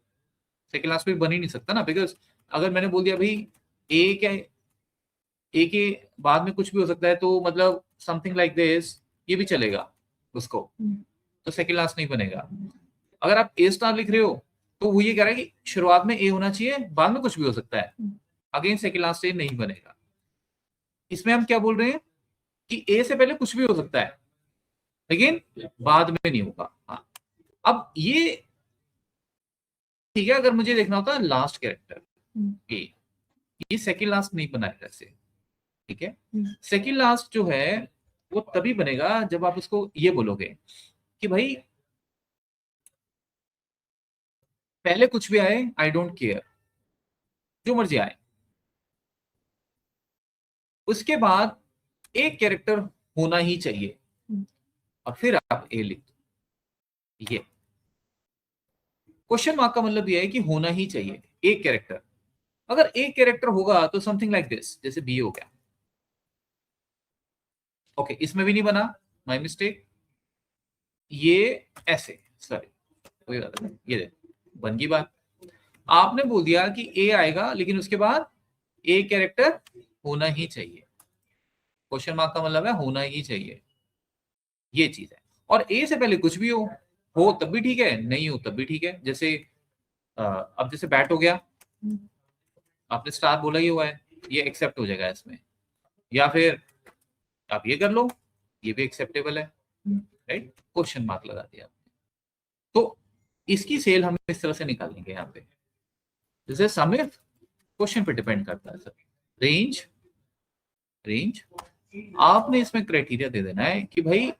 [SPEAKER 1] सेकेंड लास्ट भी बन ही नहीं सकता ना, बिकॉज अगर मैंने बोल दिया भाई ए के के बाद में कुछ भी हो सकता है, तो मतलब समथिंग लाइक दिस, ये भी चलेगा उसको, तो सेकेंड लास्ट नहीं बनेगा। अगर आप ए स्टार लिख रहे हो, तो वो ये कह रहा है कि शुरुआत में ए होना चाहिए, बाद में कुछ भी हो सकता है, अगेन सेकेंड लास्ट ए नहीं बनेगा। इसमें हम क्या बोल रहे हैं कि ए से पहले कुछ भी हो सकता है, लेकिन बाद में नहीं होगा। हाँ, अब ये ठीक है, अगर मुझे देखना होता है लास्ट कैरेक्टर ए, ये सेकेंड लास्ट नहीं बनाएगा ऐसे, ठीक है। सेकेंड लास्ट जो है वो तभी बनेगा जब आप उसको ये बोलोगे कि भाई पहले कुछ भी आए, आई डोंट केयर, जो मर्जी आए, उसके बाद एक कैरेक्टर होना ही चाहिए, और फिर आप ए लिख दो। ये क्वेश्चन मार्क का मतलब ये है कि होना ही चाहिए एक कैरेक्टर। अगर एक कैरेक्टर होगा तो समथिंग लाइक दिस, जैसे बी हो गया। ओके, इसमें भी नहीं बना, माय मिस्टेक। ये ऐसे, सॉरी, कोई बात नहीं, ये देखो बन गई बात। आपने बोल दिया कि ए आएगा, लेकिन उसके बाद ए कैरेक्टर होना ही चाहिए। क्वेश्चन मार्क का मतलब है होना ही चाहिए, ये चीज है। और ए से पहले कुछ भी हो तब भी ठीक है, नहीं हो तब भी ठीक है। जैसे अब जैसे बैट हो गया, आपने स्टार बोला ही हुआ है, ये एक्सेप्ट हो जाएगा इसमें। या फिर आप ये कर लो, ये भी एक्सेप्टेबल है, राइट। क्वेश्चन मार्क लगा दिया, तो इसकी सेल हम इस तरह से निकालेंगे यहाँ पे। जैसे सम इफ, क्वेश्चन पे डिपेंड करता है सर। रेंज, रेंज आपने इसमें क्राइटेरिया दे देना है कि भाई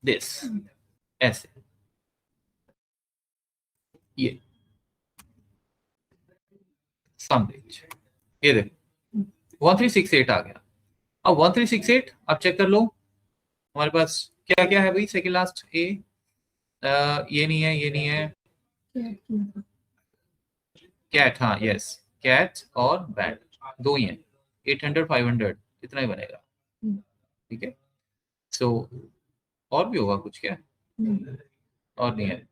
[SPEAKER 1] दिस, ऐसे, ये सम रेंज, ये देखो 1368 आ गया। अब 1368 आप चेक कर लो, हमारे पास क्या क्या है भाई? सेकेंड लास्ट ए, ये नहीं है, ये नहीं है, कैट, हाँ यस, कैट और बैट, दो ही है। 800 500 इतना ही बनेगा। ठीक है। सो और भी होगा कुछ क्या? और नहीं है?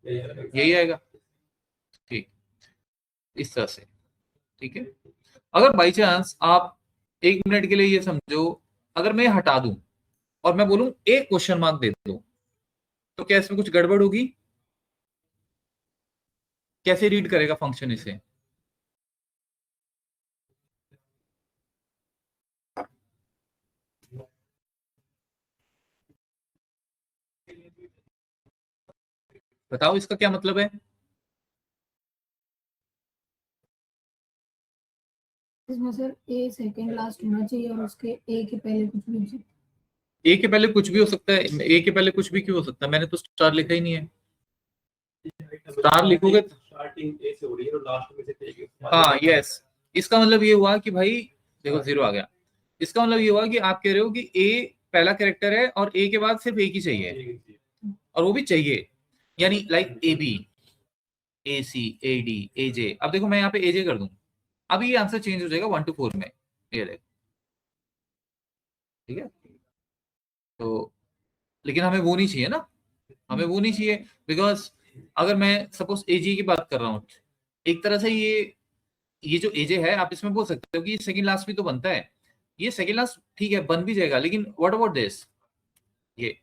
[SPEAKER 1] यही आएगा, ठीक, इस तरह से। ठीक है। अगर बाई चांस आप 1 मिनट के लिए ये समझो, अगर मैं हटा दूं और मैं बोलूं एक क्वेश्चन मार्क दे दो, तो क्या इसमें कुछ गड़बड़ होगी? कैसे रीड करेगा फंक्शन इसे? बताओ इसका क्या मतलब है?
[SPEAKER 2] इसमें सर ए सेकंड लास्ट होना चाहिए और उसके ए के पहले कुछ भी हो सकता है।
[SPEAKER 1] ए के पहले कुछ भी हो सकता है? ए के पहले कुछ भी क्यों हो सकता है? मैंने तो स्टार लिखा ही नहीं है। स्टार लिखोगे
[SPEAKER 3] स्टार्टिंग ए से हो रही है और लास्ट में से
[SPEAKER 1] हाँ यस, इसका मतलब ये हुआ कि भाई देखो 0 आ गया। इसका मतलब ये हुआ कि आप कह रहे हो कि ए पहला कैरेक्टर है और ए के बाद सिर्फ एक ही चाहिए, और वो भी चाहिए, यानी like A B, A C, A D, A J. अब देखो मैं यहाँ पे ए जे कर दूं, अब ये आंसर चेंज हो जाएगा 1 to 4 में, ये देखो। ठीक है। तो लेकिन हमें वो नहीं चाहिए ना, हमें वो नहीं चाहिए, बिकॉज अगर मैं सपोज ए जी की बात कर रहा हूँ, एक तरह से ये जो एजे है, आप इसमें बोल सकते हो कि सेकंड लास्ट भी तो बनता है। ये सेकंड लास्ट ठीक है बन भी जाएगा, लेकिन व्हाट अबाउट दिस, ये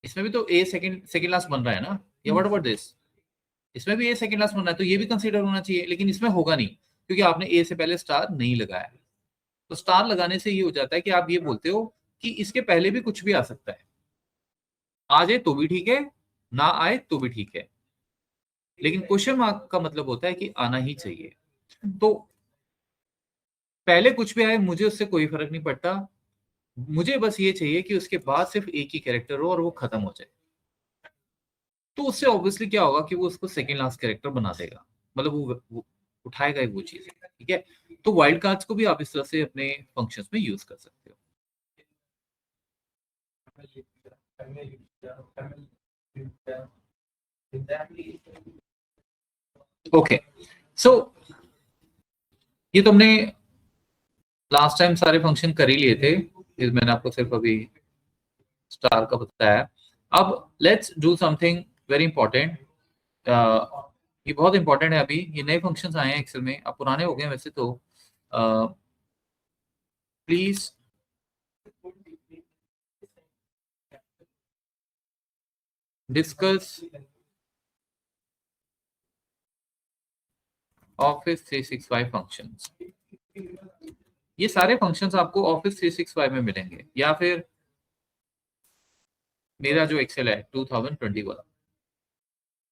[SPEAKER 1] इसमें भी तो ए सेकंड सेकंड लास्ट बन रहा है ना, या व्हाट अबाउट दिस, इसमें भी ए सेकंड लास्ट बन रहा है, तो ये भी कंसीडर होना चाहिए, लेकिन इसमें होगा नहीं क्योंकि आपने ए से पहले स्टार नहीं लगाया। तो स्टार लगाने से ये हो जाता है कि आप ये बोलते हो कि इसके पहले भी कुछ भी आ सकता है, आ जाए तो भी ठीक है, ना आए तो भी ठीक है, लेकिन क्वेश्चन मार्क का मतलब होता है कि आना ही चाहिए। तो पहले कुछ भी आए मुझे उससे कोई फर्क नहीं पड़ता, मुझे बस ये चाहिए कि उसके बाद सिर्फ एक ही कैरेक्टर हो और वो खत्म हो जाए। तो उससे ऑब्वियसली क्या होगा कि वो उसको सेकंड लास्ट कैरेक्टर बना देगा, मतलब वो उठाएगा ही वो चीज। ठीक है। तो वाइल्ड कार्ड्स को भी आप इस तरह से अपने फंक्शंस में यूज कर सकते हो। ओके, सो ये तुमने लास्ट टाइम सारे फंक्शन कर ही लिए थे, ये मैंने आपको सिर्फ अभी स्टार का बताया। अब let's do something very important. ये बहुत इंपॉर्टेंट है, अभी ये नए फंक्शंस आए हैं एक्सेल में, अब पुराने हो गए हैं वैसे तो। Please discuss office 365 functions. ये सारे फंक्शंस आपको ऑफिस 365 में मिलेंगे, या फिर मेरा जो एक्सेल है 2021।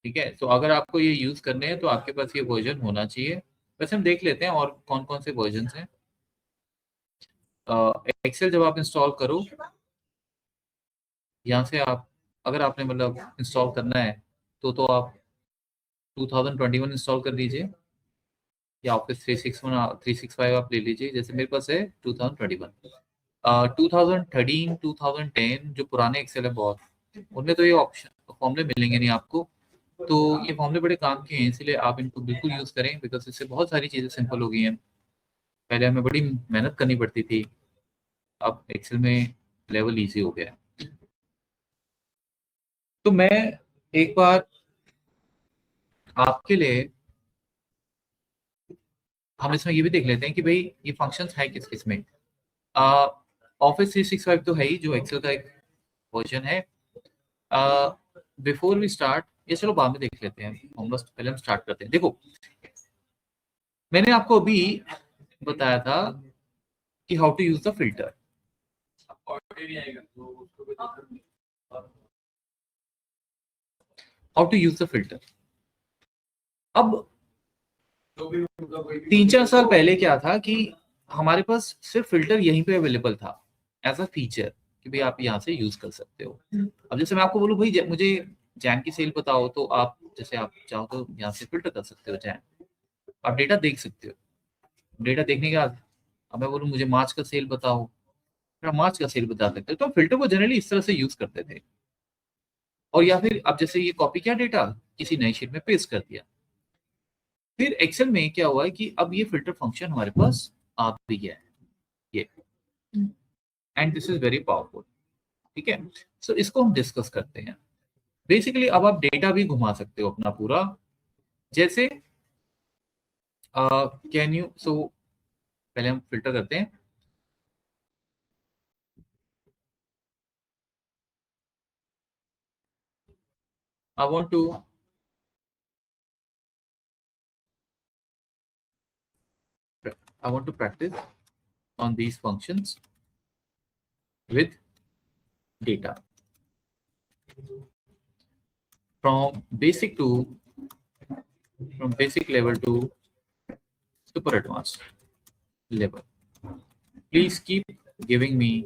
[SPEAKER 1] ठीक है। तो अगर आपको ये यूज करने हैं तो आपके पास ये वर्जन होना चाहिए। वैसे हम देख लेते हैं और कौन कौन से वर्जन हैं। एक्सेल जब आप इंस्टॉल करो, यहाँ से आप अगर आपने मतलब इंस्टॉल करना है तो आप 2021 इंस्टॉल कर दीजिए, या ऑफिस 365 आप ले लीजिए। जैसे मेरे पास है 2021। 2013 2010 जो पुराने एक्सेल है बहुत, उनमें तो ये ऑप्शन फॉर्मूले मिलेंगे नहीं आपको। तो ये फॉर्मूले बड़े काम के हैं, इसलिए आप इनको बिल्कुल यूज करें, बिकॉज इससे बहुत सारी चीजें सिंपल हो गई हैं। पहले हमें बड़ी मेहनत करनी पड़ती थी, अब एक्सेल में लेवल इजी हो गया है। तो मैं एक बार आपके लिए हम इसमें ये भी देख लेते हैं कि भाई ये फंक्शंस है किस किस में। ऑफिस 365 तो है ही, जो एक्सेल का एक वर्जन है। बिफोर वी स्टार्ट, ये चलो बाद में देख लेते हैं, हम बस पहले हम स्टार्ट करते हैं। देखो मैंने आपको अभी बताया था कि how to use the filter. How to use the filter. अब 3-4 साल पहले क्या था कि हमारे पास सिर्फ फिल्टर यहीं पे अवेलेबल था एज अ फीचर, कि भाई आप यहाँ से यूज कर सकते हो। अब जैसे मैं आपको बोलूँ भाई मुझे जैन की सेल बताओ, तो आप जैसे आप चाहो तो यहाँ से फिल्टर कर सकते हो जैन, आप डेटा देख सकते हो। डेटा देखने के बाद अब मैं बोलूँ मुझे मार्च का सेल बताओ, फिर आप मार्च का सेल बता सकते हो। तो फिल्टर को जनरली इस तरह से यूज करते थे। और या फिर अब जैसे ये कॉपी किया डेटा, किसी नई शीट में पेस्ट कर दिया। फिर एक्सेल में क्या हुआ है कि अब ये फिल्टर फंक्शन हमारे पास आ भी गया है। ये and this is very powerful. ठीक है, सो इसको हम डिस्कस करते हैं। बेसिकली अब आप डेटा भी घुमा सकते हो अपना पूरा, जैसे कैन यू, सो पहले हम फिल्टर करते हैं। I want to practice on these functions with data from basic level to super advanced level. Please keep giving me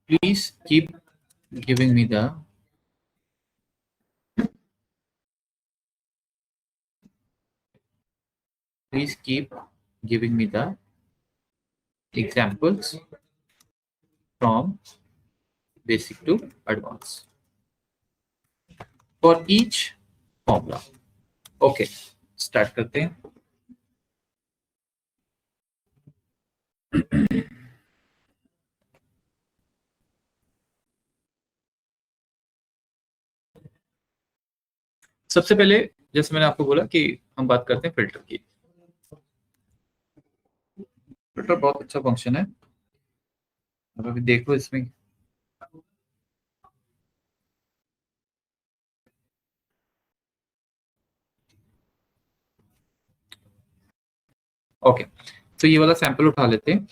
[SPEAKER 1] please keep giving me the examples from basic to advanced for each formula. Okay, start करते हैं। सबसे पहले जैसे मैंने आपको बोला कि हम बात करते हैं फिल्टर की। फिल्टर बहुत अच्छा फंक्शन है, अब अभी देखो इसमें ओके, तो ये वाला सैंपल उठा लेते हैं।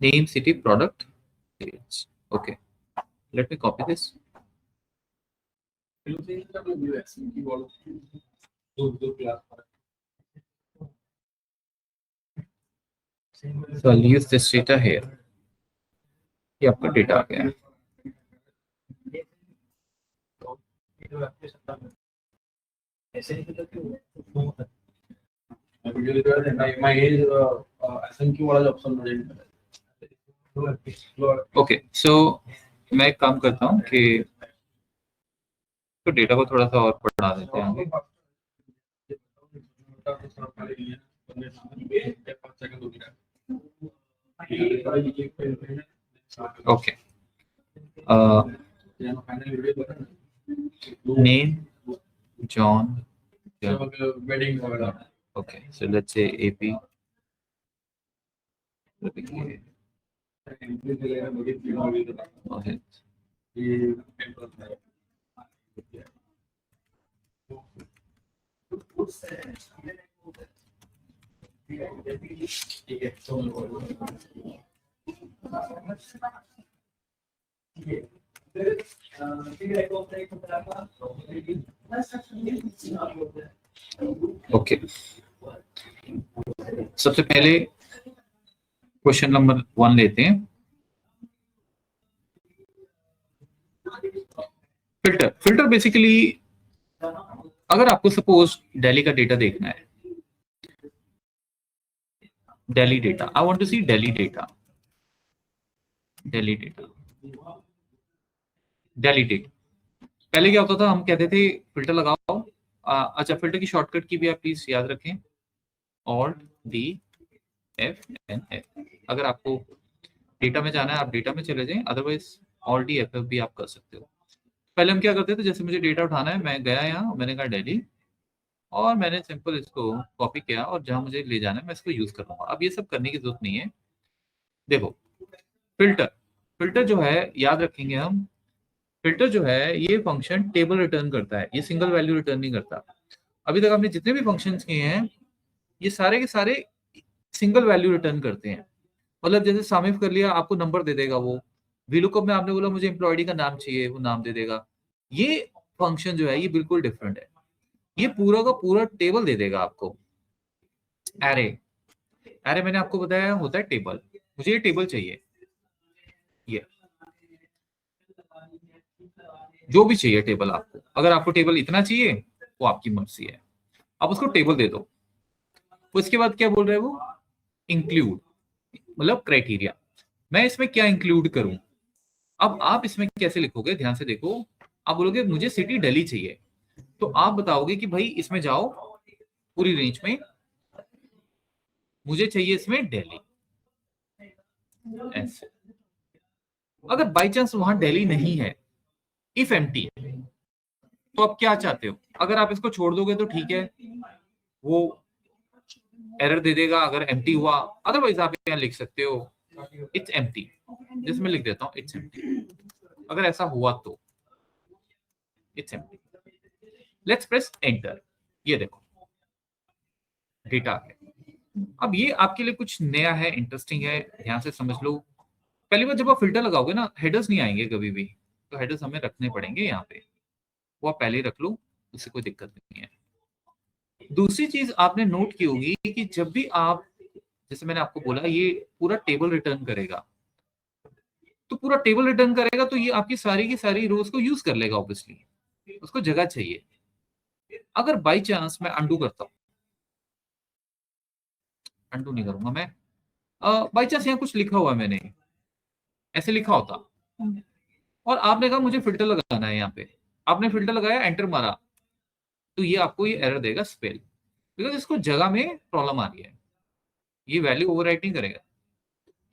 [SPEAKER 1] Name, city, product, sales. Okay, let me copy this. So I'll use this data here. ये आपका डेटा आ गया है। ओके, सो मैं एक काम करता हूँ कि तो डेटा को थोड़ा सा और बढ़ा देते हैं आगे। Okay, name John. Okay, so let's say AP. Okay. Okay, सबसे पहले क्वेश्चन नंबर 1 लेते हैं। फिल्टर बेसिकली अगर आपको सपोज दिल्ली का डेटा देखना है, Delhi data, I want to see Delhi data, पहले क्या होता था, हम कहते थे फिल्टर लगाओ। अच्छा, फिल्टर की शॉर्टकट की भी आप प्लीज याद रखें, Alt D F N F। अगर आपको डेटा में जाना है आप डेटा में चले जाएं, otherwise Alt D F F भी आप कर सकते हो। पहले हम क्या करते थे, जैसे मुझे डेटा उठाना है, मैं गया यहाँ, मैंने कहा दिल्ली, और मैंने सिंपल इसको कॉपी किया और जहां मुझे ले जाना है मैं इसको यूज करूंगा। अब ये सब करने की जरूरत नहीं है। देखो, फिल्टर जो है, याद रखेंगे हम, फिल्टर जो है ये फंक्शन टेबल रिटर्न करता है, ये सिंगल वैल्यू रिटर्न नहीं करता। अभी तक आपने जितने भी फंक्शंस किए हैं ये सारे के सारे सिंगल वैल्यू रिटर्न करते हैं। मतलब जैसे सामिफ कर लिया, आपको नंबर दे देगा वो। वीलुकअप में आपने बोला मुझे एम्प्लॉयडी का नाम चाहिए, वो नाम दे देगा। ये फंक्शन जो है ये बिल्कुल डिफरेंट है, ये पूरा का पूरा टेबल दे देगा आपको। एरे मैंने आपको बताया होता है टेबल, मुझे ये टेबल चाहिए, ये जो भी चाहिए टेबल आपको। अगर आपको टेबल इतना चाहिए वो आपकी मर्जी है, आप उसको टेबल दे दो। उसके बाद क्या बोल रहे हैं वो, इंक्लूड मतलब क्राइटेरिया, मैं इसमें क्या इंक्लूड करूं। अब आप इसमें कैसे लिखोगे, ध्यान से देखो। आप बोलोगे मुझे सिटी दिल्ली चाहिए, तो आप बताओगे कि भाई इसमें जाओ पूरी रेंज में, मुझे चाहिए इसमें दिल्ली, ऐसे। अगर बाई चांस वहां दिल्ली नहीं है, इफ एम्प्टी, तो आप क्या चाहते हो। अगर आप इसको छोड़ दोगे तो ठीक है, वो एरर दे देगा अगर एम्प्टी हुआ। अदरवाइज आप यहाँ लिख सकते हो इट्स एम्प्टी, जिसमें लिख देता हूँ इट्स एम्प्टी। अगर ऐसा हुआ तो it's empty, let's press enter. ये देखो डेटा आ गया। अब ये आपके लिए कुछ नया है, इंटरेस्टिंग है, ध्यान से समझ लो। पहली बार जब आप फिल्टर लगाओगे ना, हेडर्स नहीं आएंगे कभी भी, तो हेडर्स हमें रखने पड़ेंगे यहाँ पे, वो आप पहले ही रख लो, उससे कोई दिक्कत नहीं है। दूसरी चीज आपने नोट की होगी कि जब भी आप, जैसे मैंने आपको बोला ये पूरा टेबल रिटर्न करेगा, तो पूरा टेबल रिटर्न करेगा तो ये आपकी सारी की सारी रोज को यूज कर लेगा, ऑब्वियसली उसको जगह चाहिए। अगर बाई चांस मैं अंडू करता हूं, अंडू नहीं करूंगा मैं, बाई चांस यहाँ कुछ लिखा हुआ है मैंने, ऐसे लिखा होता और आपने कहा मुझे फिल्टर लगाना है, यहाँ पे आपने फिल्टर लगाया, एंटर मारा, तो ये आपको ये एरर देगा स्पेल, बिकॉज इसको जगह में प्रॉब्लम आ रही है, ये वैल्यू ओवरराइट नहीं करेगा।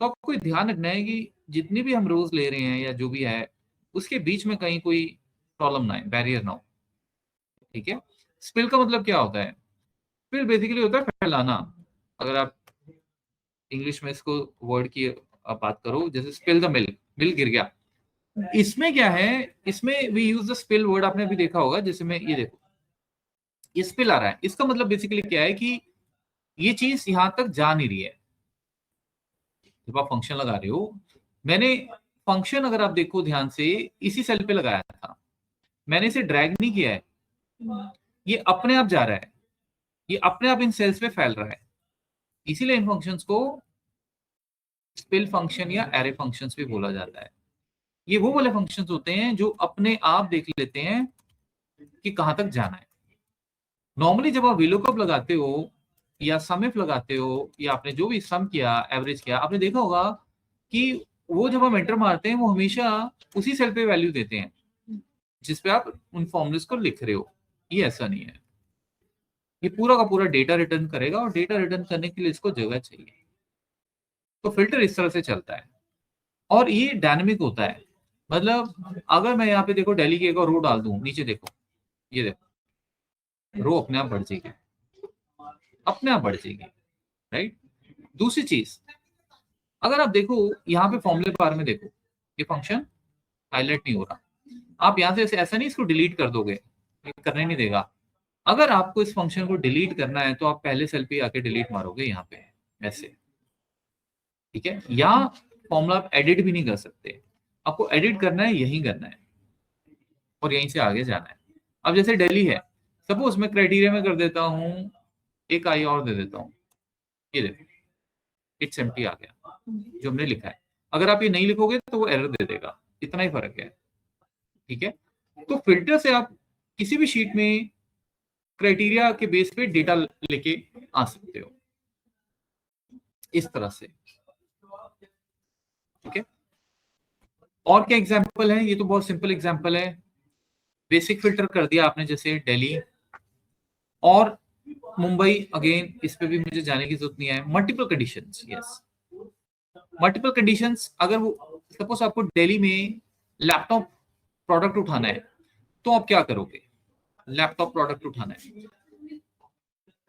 [SPEAKER 1] तो आपको ध्यान रखना है कि जितनी भी हम रोज ले रहे हैं या जो भी है, उसके बीच में कहीं कोई प्रॉब्लम ना है, बैरियर ना हो, ठीक है। स्पिल का मतलब क्या होता है, स्पिल बेसिकली होता है फैलाना। अगर आप इंग्लिश में इसको वर्ड की आप बात करो, जैसे स्पिल द मिल्क, मिल्क गिर गया, इसमें क्या है, इसमें we use the spill word, आपने भी देखा होगा, जैसे में ये देखो ये स्पिल आ रहा है, इसका मतलब बेसिकली क्या है कि ये चीज यहां तक जा नहीं रही है। जब आप फंक्शन लगा रहे हो, मैंने फंक्शन अगर आप देखो ध्यान से, इसी सेल पे लगाया था, मैंने इसे ड्रैग नहीं किया है, ये अपने आप जा रहा है, ये अपने आप इन सेल्स पे फैल रहा है। इसीलिए इन फंक्शंस को स्पिल फंक्शन या एरे फंक्शंस भी बोला जाता है। ये वो वाले फंक्शंस होते हैं जो अपने आप देख लेते हैं कि कहां तक जाना है। नॉर्मली जब आप VLOOKUP लगाते हो या सम इफ लगाते हो, या आपने जो भी सम किया, एवरेज किया, आपने देखा होगा कि वो जब हम एंटर मारते हैं, वो हमेशा उसी सेल पे वैल्यू देते हैं जिस पे आप उन फॉर्मूलेस को लिख रहे हो। ये ऐसा नहीं है, ये पूरा का पूरा डेटा रिटर्न करेगा, और डेटा रिटर्न करने के लिए इसको जगह चाहिए। तो फिल्टर इस तरह से चलता है, और ये डायनेमिक होता है। मतलब अगर मैं यहाँ पे देखो दिल्ली की एक और रो डाल दूं, नीचे देखो, ये देखो रो अपने आप बढ़ जाएगी, अपने आप बढ़ जाएगी, राइट। दूसरी चीज, अगर आप देखो यहाँ पे फॉर्मूले बार में देखो, ये फंक्शन हाईलाइट नहीं हो रहा, आप यहाँ से ऐसा नहीं इसको डिलीट कर दोगे, करने नहीं देगा। अगर आपको इस फंक्शन को डिलीट करना है, तो आप पहले सेल पे आके डिलीट मारोगे यहाँ पे, ऐसे, ठीक है। या फॉर्मूला आप एडिट भी नहीं कर सकते, आपको एडिट करना है, यही करना है, और यहीं से आगे जाना है। अब जैसे दिल्ली है, सपोज मैं क्राइटेरिया में कर देता हूँ, एक आई और दे देता हूँ, ये देखो इट्स एम्प्टी आ गया जो हमने लिखा है। अगर आप ये नहीं लिखोगे तो वो एरर दे देगा, इतना ही फर्क है, ठीक है। तो फिल्टर से आप किसी भी शीट में क्राइटेरिया के बेस पे डेटा लेके आ सकते हो, इस तरह से, ठीक है। और क्या एग्जांपल है, ये तो बहुत सिंपल एग्जांपल है। बेसिक फिल्टर कर दिया आपने, जैसे दिल्ली और मुंबई, अगेन इस पे भी मुझे जाने की जरूरत नहीं है। Multiple conditions, yes, multiple conditions. अगर वो सपोज आपको दिल्ली में लैपटॉप प्रोडक्ट उठाना है, तो आप क्या करोगे, लैपटॉप प्रोडक्ट उठाना है।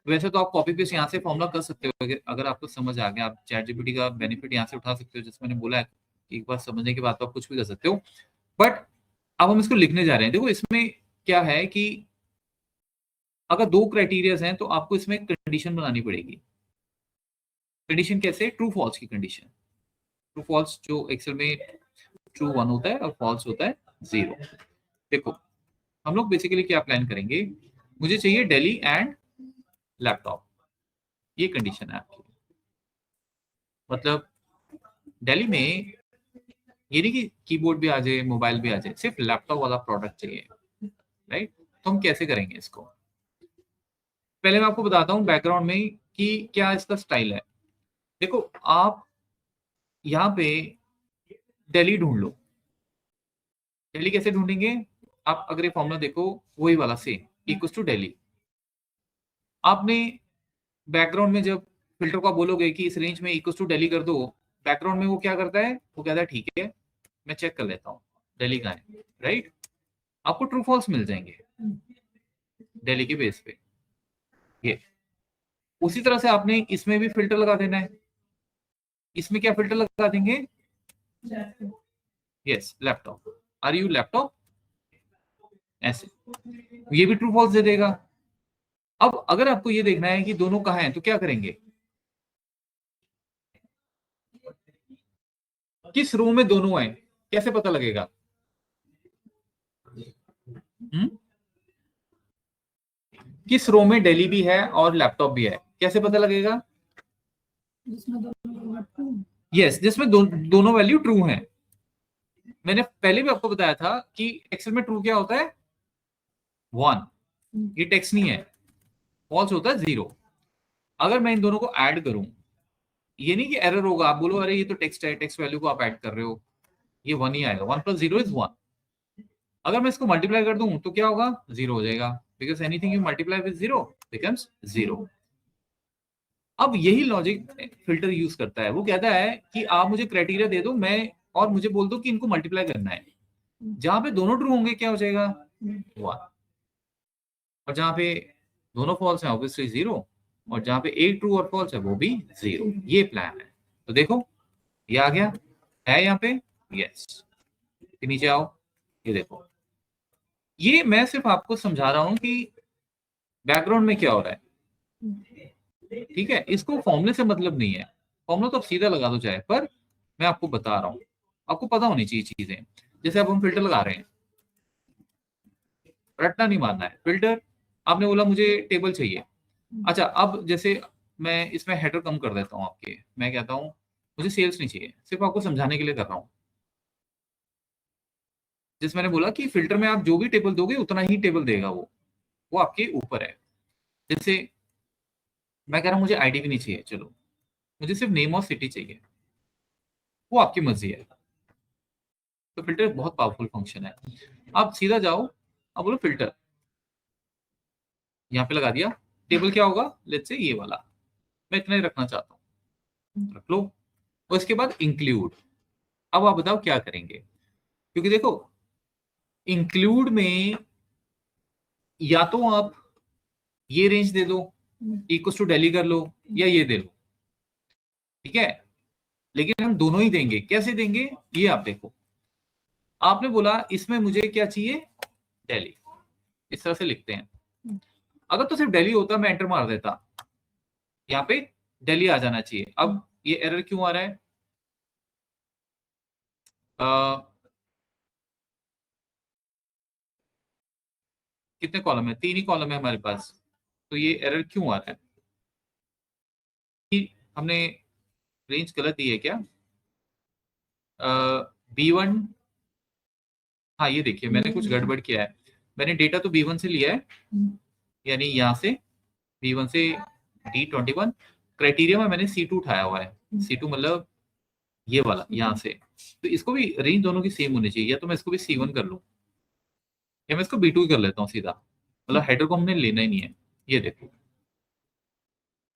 [SPEAKER 1] वैसे तो आप कॉपी पेस्ट यहाँ से फॉर्मूला कर सकते हो, अगर आपको समझ आ गया, आप चैट जीपीटी का बेनिफिट यहाँ से उठा सकते हो, जैसे मैंने बोला है, एक बार समझने के बाद तो आप कुछ भी कर सकते हो। बट अब हम इसको लिखने जा रहे हैं। देखो इसमें क्या है कि अगर दो क्राइटेरियाज हैं, तो आपको इसमें कंडीशन बनानी पड़ेगी। कंडीशन कैसे, ट्रू फॉल्स की कंडीशन, ट्रू फॉल्स जो एक्सेल में ट्रू 1 होता है और फॉल्स होता है 0। देखो हम लोग बेसिकली क्या प्लान करेंगे, मुझे चाहिए दिल्ली एंड लैपटॉप, ये कंडीशन है आपकी। मतलब दिल्ली में ये नहीं कि कीबोर्ड भी आ जाए, मोबाइल भी आ जाए, सिर्फ लैपटॉप वाला प्रोडक्ट चाहिए, राइट। तो हम कैसे करेंगे इसको, पहले मैं आपको बताता हूं बैकग्राउंड में कि क्या इसका स्टाइल है। देखो आप यहाँ पे दिल्ली ढूंढ लो। दिल्ली कैसे ढूंढेंगे? आप अगर ये फॉर्मूला देखो वही वाला सेम इक्वल्स टू दिल्ली। आपने बैकग्राउंड में जब फिल्टर को आप बोलोगे कि इस रेंज में इक्वल्स टू दिल्ली कर दो, बैकग्राउंड में वो क्या करता है? वो कहता है ठीक है मैं चेक कर लेता हूँ दिल्ली का है, राइट? आपको ट्रू फॉल्स मिल जाएंगे दिल्ली के बेस पे। ये उसी तरह से आपने इसमें भी फिल्टर लगा देना है। इसमें क्या फिल्टर लगा देंगे? Yes, laptop. Are you laptop? ऐसे ये भी ट्रू फॉल्स दे देगा। अब अगर आपको ये देखना है कि दोनों कहाँ हैं तो क्या करेंगे? किस रो में दोनों हैं कैसे पता लगेगा? किस रो में दिल्ली भी है और लैपटॉप भी है कैसे पता लगेगा?
[SPEAKER 2] जिसमें दोनों true।
[SPEAKER 1] यस, जिसमें दोनों वैल्यू ट्रू हैं। मैंने पहले भी आपको बताया था कि एक्सेल में ट्रू क्या होता है? 1। ये टेक्स्ट नहीं है, फॉल्स होता है 0। अगर मैं इन दोनों को ऐड करूं, ये नहीं कि एरर होगा, आप बोलो अरे ये तो टेक्स्ट है, टेक्स्ट वैल्यू को आप ऐड कर रहे हो, ये 1 ही आएगा। 1 + 0 = 1। अगर मैं इसको मल्टीप्लाई कर दूं तो क्या होगा? 0 हो जाएगा, because anything you multiply with 0 becomes 0। अब यही लॉजिक फिल्टर यूज करता है। वो कहता है कि आप मुझे क्राइटेरिया दे दो, मैं और मुझे बोल दो कि इनको मल्टीप्लाई करना है। जहां पे दोनों ट्रू होंगे क्या हो जाएगा? 1। और जहां पे दोनों फॉल्स हैं ऑब्वियसली 0, और जहां पे एक ट्रू और फॉल्स है वो भी 0। ये प्लान है। तो देखो ये आ गया है यहाँ पे। यस, नीचे आओ, ये देखो। ये मैं सिर्फ आपको समझा रहा हूं कि बैकग्राउंड में क्या हो रहा है, ठीक है? इसको फॉर्मूले से मतलब नहीं है, फॉर्मूला तो आप सीधा लगा दो चाहे, पर मैं आपको बता रहा हूं, आपको पता होनी चाहिए चीजें। जैसे अब हम फिल्टर लगा रहे हैं, रटना नहीं मारना है। फिल्टर आपने बोला मुझे टेबल चाहिए। अच्छा, अब जैसे मैं इसमें हेडर कम कर देता हूँ आपके, मैं कहता हूँ मुझे सेल्स नहीं चाहिए, सिर्फ आपको समझाने के लिए कर रहा हूँ। जैसे मैंने बोला कि फिल्टर में आप जो भी टेबल दोगे उतना ही टेबल देगा वो आपके ऊपर है। जैसे मैं कह रहा हूँ मुझे आईडी भी नहीं चाहिए, चलो मुझे सिर्फ नेम और सिटी चाहिए, वो आपकी मर्जी है। तो फिल्टर बहुत पावरफुल फंक्शन है। आप सीधा जाओ, आप बोलो फिल्टर, यहाँ पे लगा दिया। टेबल क्या होगा? लेट्स से ये वाला, मैं इतना ही रखना चाहता हूँ, रख लो। और इसके बाद इंक्लूड। अब आप बताओ क्या करेंगे? क्योंकि देखो इंक्लूड में या तो आप ये रेंज दे दो, इक्वल्स टू दिल्ली कर लो, या ये दे लो, ठीक है? लेकिन हम दोनों ही देंगे। कैसे देंगे ये आप देखो। आपने बोला इसमें मुझे क्या चाहिए? दिल्ली। इस तरह से लिखते हैं। अगर तो सिर्फ दिल्ली होता मैं एंटर मार देता, यहाँ पे दिल्ली आ जाना चाहिए। अब ये एरर क्यों आ रहा है? कितने कॉलम है? 3 ही कॉलम है हमारे पास, तो ये एरर क्यों आ रहा है? कि हमने रेंज गलत दी है क्या? B1, हाँ ये देखिए मैंने कुछ गड़बड़ किया है। मैंने डेटा तो B1 से लिया है, यानी यहाँ से B1 से D21। क्राइटेरिया में मैंने C2 उठाया हुआ है। C2 मतलब ये वाला यहाँ से। तो इसको भी रेंज दोनों की सेम होनी चाहिए, या तो मैं इसको भी C1 कर लूँ, या मैं इसको B2 कर लेता हूँ सीधा। मतलब हेडर को हमने लेना ही नहीं है। ये देखो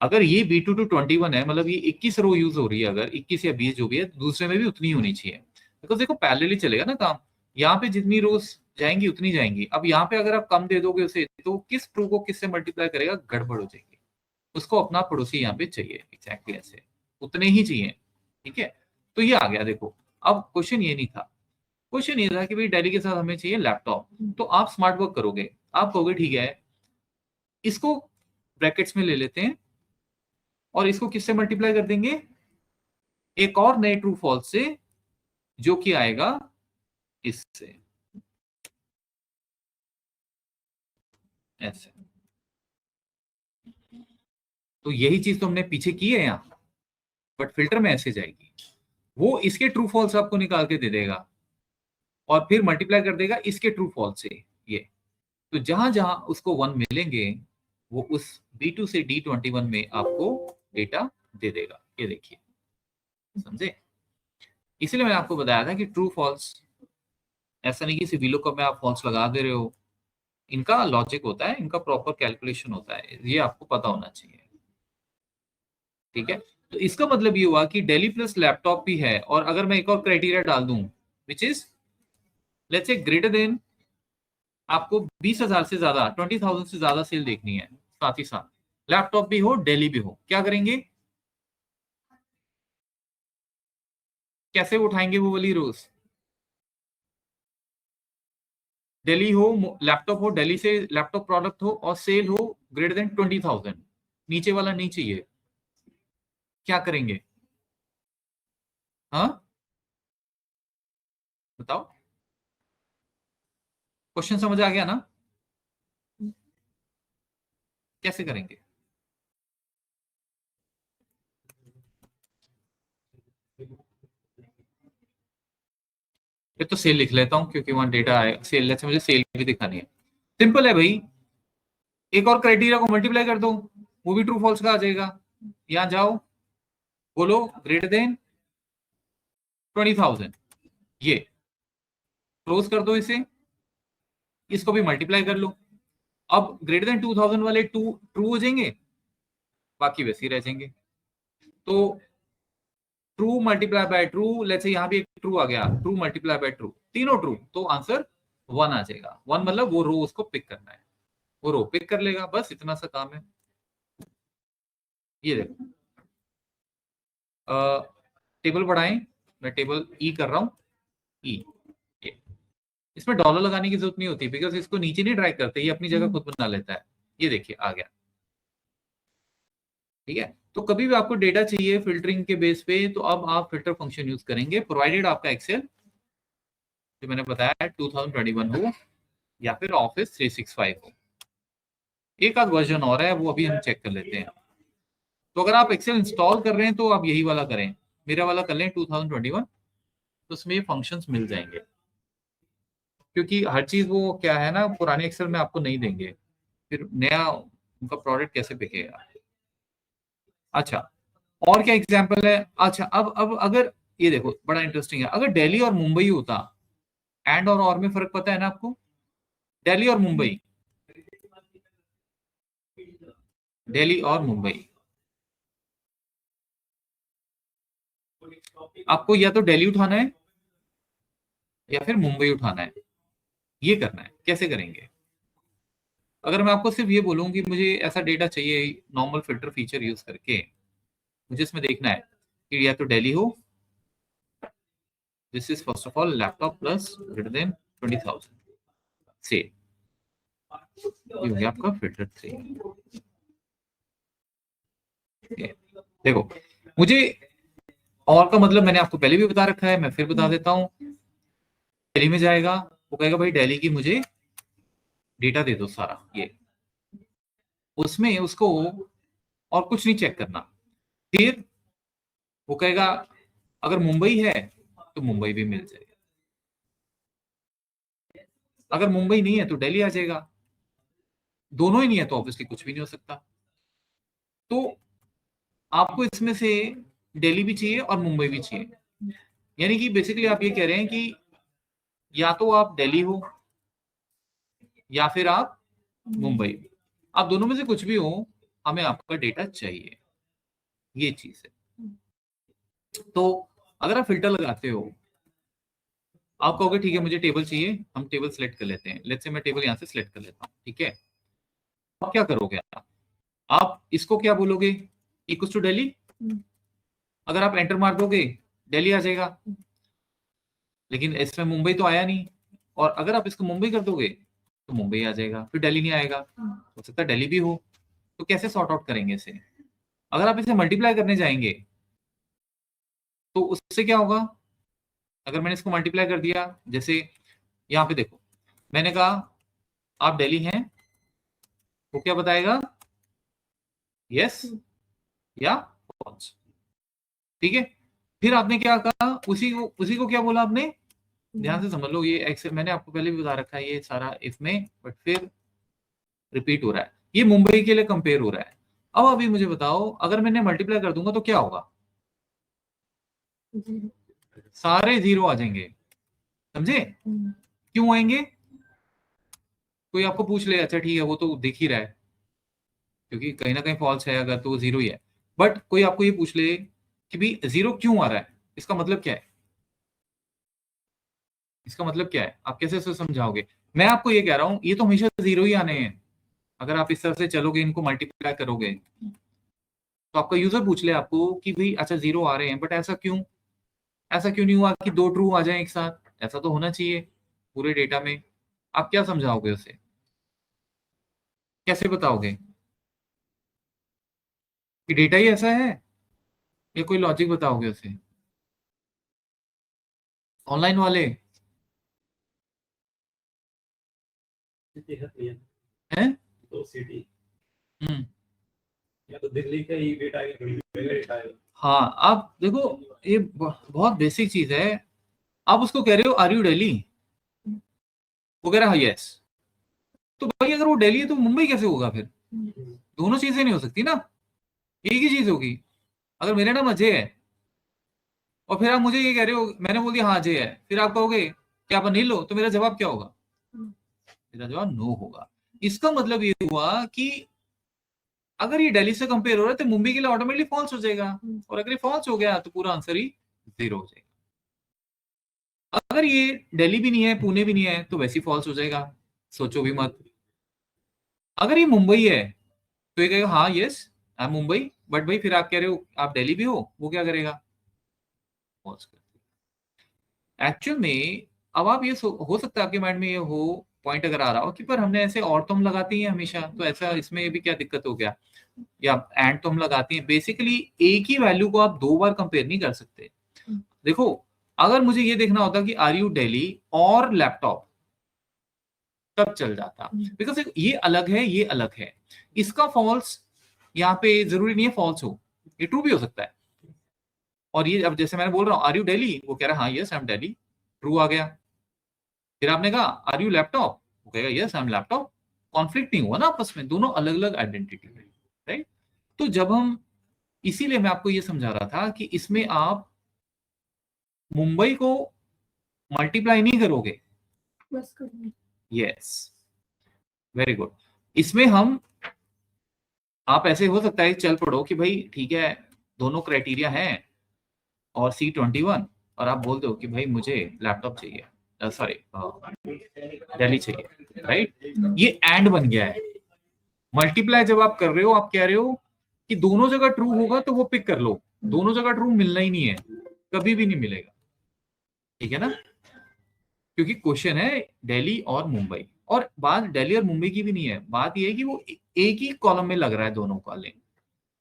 [SPEAKER 1] अगर ये B2 to 21 है, मतलब ये 21 रो यूज हो रही है, अगर 21 या 20 जो भी है, दूसरे में भी उतनी होनी चाहिए। बिकॉज देखो पैरेलली चलेगा ना काम, यहाँ पे जितनी रोज जाएंगी उतनी जाएंगी। अब यहाँ पे अगर आप कम दे दोगे उसे, तो किस ट्रू को किससे मल्टीप्लाई करेगा? गड़बड़ हो जाएगी। उसको अपना पड़ोसी यहाँ पे चाहिए, एग्जैक्टली ऐसे उतने ही चाहिए, ठीक है? तो ये आ गया। देखो अब क्वेश्चन ये नहीं था, क्वेश्चन ये था कि भाई दिल्ली के साथ हमें चाहिए लैपटॉप। तो आप स्मार्ट वर्क करोगे, आप कहोगे ठीक है इसको ब्रैकेट्स में ले लेते हैं, और इसको किससे मल्टीप्लाई कर देंगे? एक और नए ट्रू फॉल्स से, जो कि आएगा इससे, ऐसे। तो यही चीज तो हमने पीछे की है यहाँ, बट फिल्टर में ऐसे जाएगी। वो इसके ट्रू फॉल्स आपको निकाल के दे देगा, और फिर मल्टीप्लाई कर देगा इसके ट्रू फॉल्स से ये। तो जहां जहां उसको 1 मिलेंगे, वो उस B2 से D21 में आपको डेटा दे देगा। ये देखिए, समझे? इसलिए मैंने आपको बताया था कि ट्रू फॉल्स, ऐसा नहीं कि सिर्फ VLOOKUP में आप फॉल्स लगा दे रहे हो, इनका लॉजिक होता है, इनका प्रॉपर कैलकुलेशन होता है, ये आपको पता होना चाहिए। ठीक है, तो इसका मतलब ये हुआ कि डेली प्लस लैपटॉप भी है, और अगर मैं एक और क्राइटेरिया डाल दूं which is let's say greater than, आपको 20,000 से ज्यादा, 20,000 से ज्यादा सेल देखनी है, साथ ही साथ लैपटॉप भी हो, डेली भी हो, क्या करेंगे, कैसे उठाएंगे वो वाली रोज? डेली हो, लैपटॉप हो, डेली से लैपटॉप प्रोडक्ट हो, और सेल हो ग्रेटर देन 20,000, नीचे वाला नहीं चाहिए, क्या करेंगे? हाँ बताओ, क्वेश्चन समझ आ गया ना? कैसे करेंगे? फिर तो सेल लिख लेता हूं, क्योंकि वहां डेटा है सेल, से मुझे सेल भी दिखानी है। सिंपल है भाई, एक और क्राइटेरिया को मल्टीप्लाई कर दो, वो भी ट्रू फॉल्स का आ जाएगा। यहां जाओ, बोलो ग्रेटर देन 20,000, ये क्लोज कर दो इसे, इसको भी मल्टीप्लाई कर लो। अब ग्रेटर देन 2,000 वाले ट्रू हो जाएंगे, बाकी वैसे ही रह जाएंगे। तो true multiply by true, let's say यहाँ भी एक ट्रू आ गया, ट्रू मल्टीप्लाई बाय ट्रू, तीनों ट्रू, तो आंसर 1 आ जाएगा। 1 मतलब वो रो उसको पिक करना है, वो रो पिक कर लेगा, बस इतना सा काम है। ये देखो, टेबल बढ़ाएं, मैं टेबल ई कर रहा हूं, ई, इसमें डॉलर लगाने की जरूरत नहीं होती, बिकॉज इसको नीचे नहीं ड्रैग करते, ये अपनी जगह खुद बना लेता है। ये देखिए आ गया, ठीक है। तो कभी भी आपको डेटा चाहिए फिल्टरिंग के बेस पे, तो अब आप फिल्टर फंक्शन यूज करेंगे, प्रोवाइडेड आपका एक्सेल जो मैंने बताया 2021 हो या फिर ऑफिस 365 हो। एक आध वर्जन और है, वो अभी हम चेक कर लेते हैं। तो अगर आप एक्सेल इंस्टॉल कर रहे हैं तो आप यही वाला करें, मेरा वाला कर लें 2021, तो उसमें ये फंक्शंस मिल जाएंगे, क्योंकि हर चीज वो क्या है ना, पुराने एक्सेल में आपको नहीं देंगे, फिर नया उनका प्रोडक्ट कैसे बिकेगा। अच्छा, और क्या एग्जांपल है? अच्छा, अब अगर ये देखो बड़ा इंटरेस्टिंग है, अगर दिल्ली और मुंबई होता, एंड और में फर्क पता है ना आपको? दिल्ली और मुंबई, दिल्ली और मुंबई, आपको या तो दिल्ली उठाना है या फिर मुंबई उठाना है, ये करना है। कैसे करेंगे? अगर मैं आपको सिर्फ ये बोलूं कि मुझे ऐसा डेटा चाहिए नॉर्मल फिल्टर फीचर यूज करके, मुझे इसमें देखना है कि या तो दिल्ली हो, this is first of all laptop plus greater than 20,000 से, ये हो गया आपका फिल्टर 3। देखो, मुझे और का मतलब मैंने आपको पहले भी बता रखा है, मैं फिर बता देता हूं। दिल्ली में जाएगा, वो कहेगा भाई दिल्ली की मुझे डेटा दे दो सारा, ये उसमें उसको और कुछ नहीं चेक करना। फिर वो कहेगा अगर मुंबई है तो मुंबई भी मिल जाएगा, अगर मुंबई नहीं है तो दिल्ली आ जाएगा, दोनों ही नहीं है तो ऑब्वियसली कुछ भी नहीं हो सकता। तो आपको इसमें से दिल्ली भी चाहिए और मुंबई भी चाहिए, यानी कि बेसिकली आप ये कह रहे हैं कि या तो आप दिल्ली हो या फिर आप मुंबई, आप दोनों में से कुछ भी हो, हमें आपका डेटा चाहिए, ये चीज है। तो अगर आप फिल्टर लगाते हो, आप कहोगे ठीक है मुझे टेबल चाहिए, हम टेबल सेलेक्ट कर लेते हैं, लेट्स से मैं टेबल यहां से सेलेक्ट कर लेता हूं, ठीक है। आप क्या करोगे? आप इसको क्या बोलोगे, इक्वल्स टू दिल्ली, अगर आप एंटर मार दोगे दिल्ली आ जाएगा, लेकिन इसमें मुंबई तो आया नहीं, और अगर आप इसको मुंबई कर दोगे तो मुंबई आ जाएगा, फिर दिल्ली नहीं आएगा, हो सकता है दिल्ली भी हो। तो कैसे सॉर्ट आउट करेंगे इसे? अगर आप इसे मल्टीप्लाई करने जाएंगे तो उससे क्या होगा? अगर मैंने इसको मल्टीप्लाई कर दिया, जैसे यहाँ पे देखो, मैंने कहा आप दिल्ली हैं, वो क्या बताएगा, यस या फॉल्स, ठीक है। फिर आपने क्या कहा, उसी को क्या बोला आपने, ध्यान से समझ लो, ये एक्सेल मैंने आपको पहले भी बता रखा है, ये सारा इसमें, बट फिर रिपीट हो रहा है, ये मुंबई के लिए कंपेयर हो रहा है। अब अभी मुझे बताओ, अगर मैंने मल्टीप्लाई कर दूंगा तो क्या होगा?
[SPEAKER 2] जीरो।
[SPEAKER 1] सारे जीरो आ जाएंगे, समझे? क्यों आएंगे? कोई आपको पूछ ले, अच्छा ठीक है वो तो दिख ही रहा है क्योंकि कहीं ना कहीं फॉल्स है, अगर तो वो जीरो ही है। बट कोई आपको ये पूछ ले कि भाई जीरो क्यों आ रहा है, इसका मतलब क्या है, इसका मतलब क्या है, आप कैसे समझाओगे? मैं आपको ये कह रहा हूं ये तो हमेशा जीरो ही आने हैं, अगर आप इस तरह से चलोगे, इनको मल्टीप्लाई करोगे। तो आपका यूजर पूछ ले आपको कि भाई अच्छा जीरो आ रहे हैं, बट ऐसा क्यों, ऐसा क्यों नहीं हुआ कि दो ट्रू आ जाए एक साथ? ऐसा तो होना चाहिए पूरे डेटा में। आप क्या समझाओगे उसे, कैसे बताओगे कि डेटा ही ऐसा है, या कोई लॉजिक बताओगे उसे? ऑनलाइन वाले
[SPEAKER 3] सिटी है नहीं है,
[SPEAKER 1] हैं?
[SPEAKER 3] तो सिटी
[SPEAKER 1] हम्म,
[SPEAKER 3] या तो दिल्ली का ही डेटा है, दिल्ली का डेटा है।
[SPEAKER 1] हाँ। आप देखो, ये बहुत बेसिक चीज है। आप उसको कह रहे हो आर यू दिल्ली, वो कह रहा है यस। तो भाई अगर वो दिल्ली है तो मुंबई कैसे होगा फिर? दोनों चीजें नहीं हो सकती ना, एक ही चीज होगी। अगर मेरा नाम अजय है और फिर आप मुझे ये कह रहे हो, मैंने बोल दिया हाँ अजय है, फिर आप कहोगे कि आप अनिल हो, तो मेरा जवाब क्या होगा? मेरा जवाब नो होगा। इसका मतलब ये हुआ कि अगर ये दिल्ली से कंपेयर हो रहा है तो मुंबई के लिए ऑटोमेटिकली फॉल्स हो जाएगा, और अगर ये फॉल्स हो गया तो पूरा आंसर ही जीरो हो जाएगा। अगर ये दिल्ली भी नहीं है, पुणे भी नहीं है, तो वैसे ही फॉल्स हो जाएगा, सोचो भी मत। अगर ये मुंबई है तो ये कहेगा हाँ yes I M Mumbai, but भाई फिर आप कह रहे हो आप दिल्ली भी हो, वो क्या करेगा? फॉल्स कर। एक्चुअल में अब आप ये हो सकता है आपके माइंड में ये हो पॉइंट अगर आ रहा हो कि पर हमने ऐसे और तो हम लगाते ही हैं हमेशा, तो ऐसा इसमें ये भी क्या दिक्कत हो गया, या एंड तो हम लगाते हैं। बेसिकली एक ही वैल्यू को आप दो बार कंपेयर नहीं कर सकते। देखो, अगर मुझे ये देखना होता कि आर यू दिल्ली और लैपटॉप, तब चल जाता, बिकॉज ये अलग है, ये अलग है। इसका फॉल्स यहाँ पे जरूरी नहीं है फॉल्स हो, ये ट्रू भी हो सकता है। और ये अब जैसे मैंने बोल रहा हूँ आर यू दिल्ली, वो कह रहा है हाँ yes I am Delhi, true आ गया। फिर आपने कहा आर यू लैपटॉप, वो कहेगा yes I am laptop. Conflict नहीं हुआ ना आपस में, दोनों अलग अलग आइडेंटिटी है, राइट? तो जब हम, इसीलिए मैं आपको ये समझा रहा था कि इसमें आप मुंबई को मल्टीप्लाई नहीं करोगे।
[SPEAKER 2] बस करना।
[SPEAKER 1] Yes, very good. इसमें हम, आप ऐसे हो सकता है चल पड़ो कि भाई ठीक है दोनों क्राइटेरिया हैं और C21, और आप बोल दो कि भाई मुझे लैपटॉप चाहिए, सॉरी दिल्ली चाहिए, राइट? ये एंड बन गया है। मल्टीप्लाई जब आप कर रहे हो, आप कह रहे हो कि दोनों जगह ट्रू होगा तो वो पिक कर लो, दोनों जगह ट्रू मिलना ही नहीं है, कभी भी नहीं मिलेगा, ठीक है ना? क्योंकि क्वेश्चन है दिल्ली और मुंबई, और बात दिल्ली और मुंबई की भी नहीं है, बात ये है कि वो एक ही कॉलम में लग रहा है दोनों कॉलम।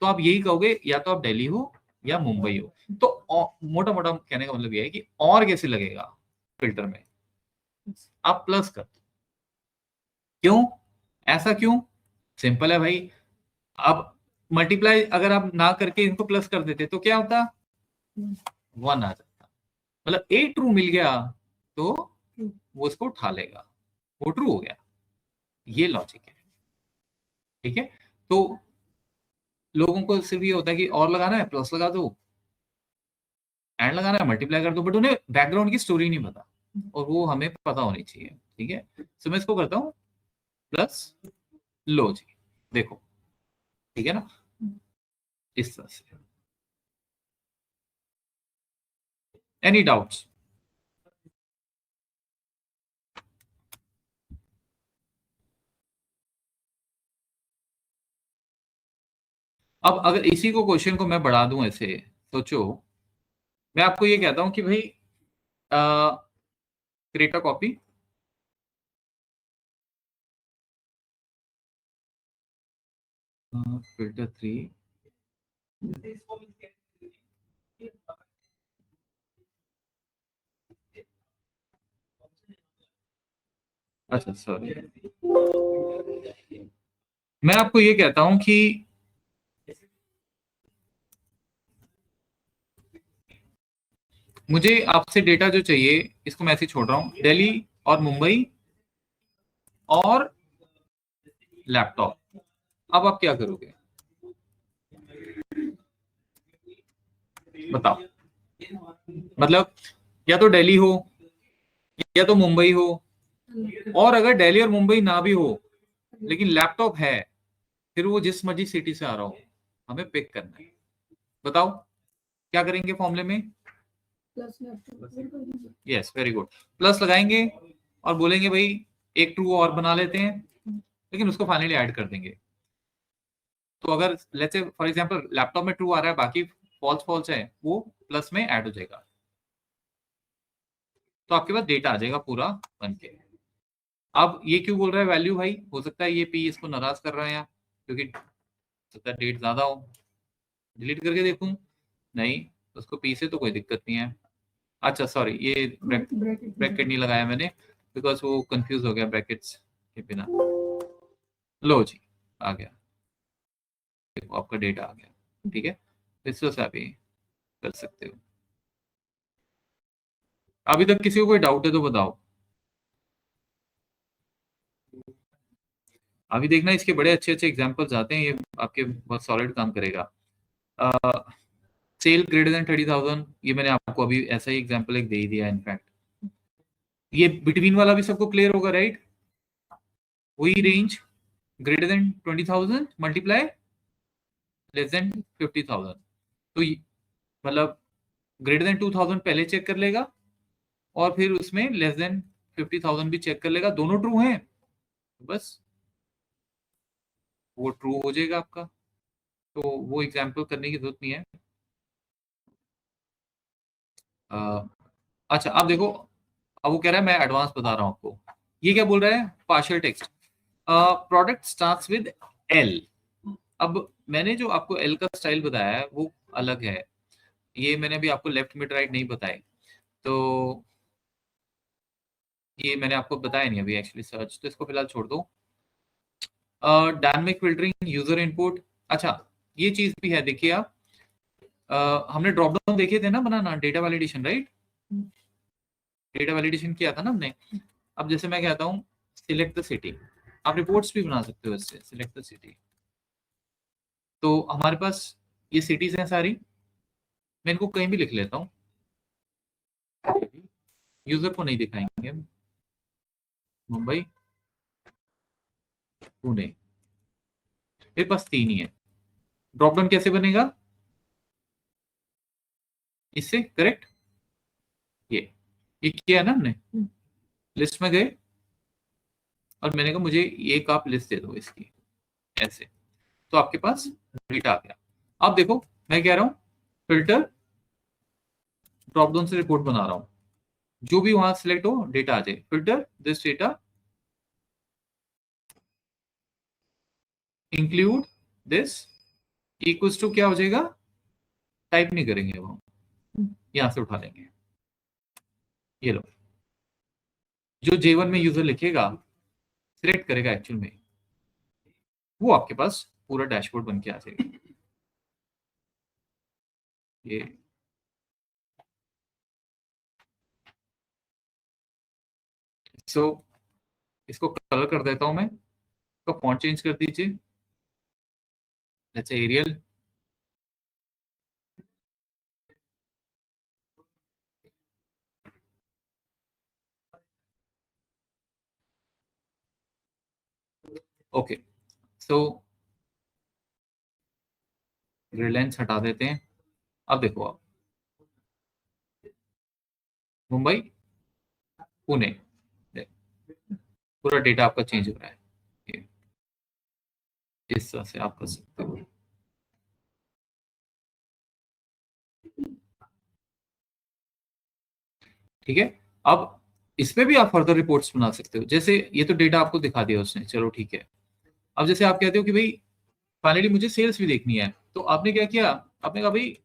[SPEAKER 1] तो आप यही कहोगे या तो आप दिल्ली हो या मुंबई हो। तो मोटा मोटा कहने का मतलब ये है कि और कैसे लगेगा फिल्टर में, आप प्लस कर दो। क्यों, ऐसा क्यों? सिंपल है भाई। अब मल्टीप्लाई अगर आप ना करके इनको प्लस कर देते तो क्या होता? 1 आ जाता। मतलब ए ट्रू मिल गया तो वो उसको उठा लेगा, वो ट्रू हो गया। ये लॉजिक है, ठीक है? तो लोगों को सिर्फ ये होता है कि और लगाना है प्लस लगा दो, एंड लगाना है मल्टीप्लाई कर दो, बट उन्हें बैकग्राउंड की स्टोरी नहीं पता, और वो हमें पता होनी चाहिए, ठीक है? तो मैं इसको करता हूँ प्लस, लो जी, देखो, ठीक है ना, इस तरह से। Any doubts? अब अगर इसी को क्वेश्चन को मैं बढ़ा दूं ऐसे, सोचो, मैं आपको ये कहता हूं कि भाई क्रिएट अ कॉपी, फिल्टर 3, अच्छा सॉरी, मैं आपको ये कहता हूं कि मुझे आपसे डेटा जो चाहिए, इसको मैं ऐसे छोड़ रहा हूं, दिल्ली और मुंबई और लैपटॉप। अब आप क्या करोगे बताओ? मतलब या तो दिल्ली हो या तो मुंबई हो, और अगर दिल्ली और मुंबई ना भी हो लेकिन लैपटॉप है, फिर वो जिस मर्जी सिटी से आ रहा हो, हमें पिक करना है। बताओ क्या करेंगे फॉर्मूले में?
[SPEAKER 2] Plus laptop.
[SPEAKER 1] Yes, very good. Plus लगाएंगे और बोलेंगे भाई एक ट्रू और बना लेते हैं, लेकिन उसको फाइनली ऐड कर देंगे। तो अगर let's say for example laptop में ट्रू आ रहा है, बाकी फॉल्स फॉल्स है, वो प्लस में ऐड हो जाएगा, तो आपके पास डेटा आ जाएगा पूरा बन के। अब ये क्यों बोल रहा है वैल्यू भाई? हो सकता है ये पी इसको नाराज कर रहा है यहाँ, क्योंकि हो सकता है डेट ज्यादा हो। डिलीट करके देखूं, नहीं, उसको पी से तो कोई दिक्कत नहीं है। अच्छा सॉरी, ये ब्रैकेट नहीं लगाया मैंने, बिकॉज वो कंफ्यूज हो गया ब्रैकेट्स के बिना। लो जी, आ गया, देखो आपका डेटा आ गया। ठीक है, इस तरह से आप ये कर सकते हो। अभी तक किसी को कोई डाउट है तो बताओ। अभी देखना, इसके बड़े अच्छे अच्छे एग्जांपल्स आते हैं, ये आपके बहुत सॉलिड काम करेगा। सेल ग्रेटर देन 30,000, ये मैंने आपको अभी ऐसा ही एग्जांपल एक दे ही दिया इनफैक्ट। ये बिटवीन वाला भी सबको क्लियर होगा राइट? वही range, greater than 20,000 multiply less than 50,000, तो मतलब ग्रेटर देन 2,000 पहले चेक कर लेगा और फिर उसमें लेस देन 50,000 भी चेक कर लेगा, दोनों ट्रू हैं बस वो ट्रू हो जाएगा आपका। तो वो एग्जांपल करने की जरूरत नहीं है। अच्छा अब देखो, अब वो कह रहा है मैं एडवांस बता रहा हूं आपको। ये क्या बोल रहा है? Partial text, product starts with L. अब मैंने जो आपको एल का स्टाइल बताया है वो अलग है, ये मैंने अभी आपको लेफ्ट मिड राइट नहीं बताए, तो ये मैंने आपको बताया नहीं अभी एक्चुअली सर्च, तो इसको फिलहाल छोड़ दो। डायनामिक फिल्टरिंग, यूजर इनपुट, अच्छा ये चीज भी है, देखिए आप, हमने ड्रॉप डाउन देखे थे ना बनाना, data validation right? Data validation किया था ना हमने। अब जैसे मैं कहता हूँ सिलेक्ट द सिटी, आप रिपोर्ट्स भी बना सकते हो इससे, सिलेक्ट द सिटी। तो हमारे पास ये सिटीज हैं सारी, मैं इनको कहीं भी लिख लेता हूँ, यूजर को नहीं दिखाएंगे। मुंबई, पुणे, मेरे पास 3 ही है। ड्रॉप डाउन कैसे बनेगा इससे? करेक्ट, ये किया ना हमने, लिस्ट में गए और मैंने कहा मुझे एक आप लिस्ट दे दो इसकी, ऐसे, तो आपके पास डेटा आ गया। अब देखो मैं कह रहा हूं फिल्टर ड्रॉप डाउन से रिपोर्ट बना रहा हूं, जो भी वहां सिलेक्ट हो डेटा आ जाए, filter this data include this equals to क्या हो जाएगा, टाइप नहीं करेंगे वो, यहां से उठा लेंगे। ये लो, जो J1 में यूजर लिखेगा सिलेक्ट करेगा एक्चुअल में, वो आपके पास पूरा डैशबोर्ड बन के आ जाएगा। ये सो इसको कलर कर देता हूं मैं, तो फॉन्ट चेंज कर दीजिए, जैसे एरियल। ओके, सो रिलायंस हटा देते हैं। अब देखो आप, मुंबई, पुणे, पूरा डेटा आपका चेंज हो रहा है। ये इस तरह से आप कर सकते हो। ठीक है, अब इसमें भी आप फर्दर रिपोर्ट्स बना सकते हो, जैसे ये तो डेटा आपको दिखा दिया उसने, चलो ठीक है। अब जैसे आप कहते हो कि भाई फाइनली मुझे सेल्स भी देखनी है, तो आपने क्या किया, आपने कहा भाई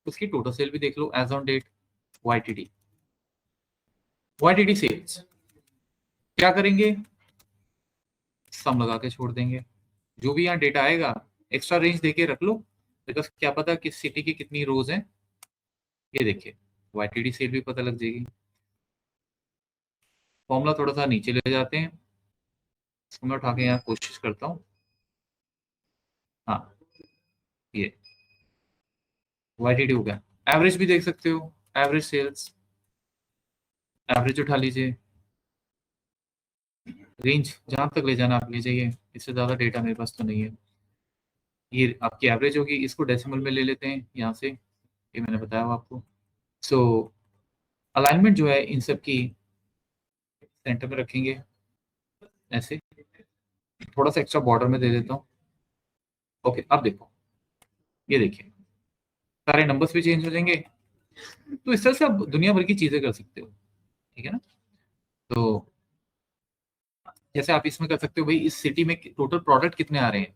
[SPEAKER 1] उसकी टोटल सेल भी देख लो as on date, YTD, YTD sales. क्या करेंगे, सम लगा के छोड़ देंगे, जो भी यहाँ डेटा आएगा एक्स्ट्रा रेंज देके रख लो, बिकॉज क्या पता किस सिटी की कितनी रोज हैं। ये देखिए वाईटीडी सेल भी पता लग जाएगी। फॉर्मूला थोड़ा सा नीचे ले जाते हैं, इसको मैं उठा के यहाँ कोशिश करता हूँ। हाँ, ये वाईटीडी हो गया। एवरेज भी देख सकते हो, एवरेज सेल्स, एवरेज उठा लीजिए, रेंज जहां तक ले जाना आप ले जाइए, इससे ज्यादा डेटा मेरे पास तो नहीं है। ये आपकी एवरेज होगी, इसको डेसिमल में ले लेते हैं यहाँ से, ये मैंने बताया हुआ आपको। सो अलाइनमेंट जो है इन सब की सेंटर में रखेंगे ऐसे, थोड़ा सा एक्स्ट्रा बॉर्डर में दे देता हूँ। ओके, अब देखो, ये देखिए सारे नंबर्स भी चेंज हो जाएंगे। तो इस तरह से आप दुनिया भर की चीजें कर सकते हो, ठीक है ना। तो जैसे आप इसमें कर सकते हो, भाई इस सिटी में टोटल प्रोडक्ट कितने आ रहे हैं,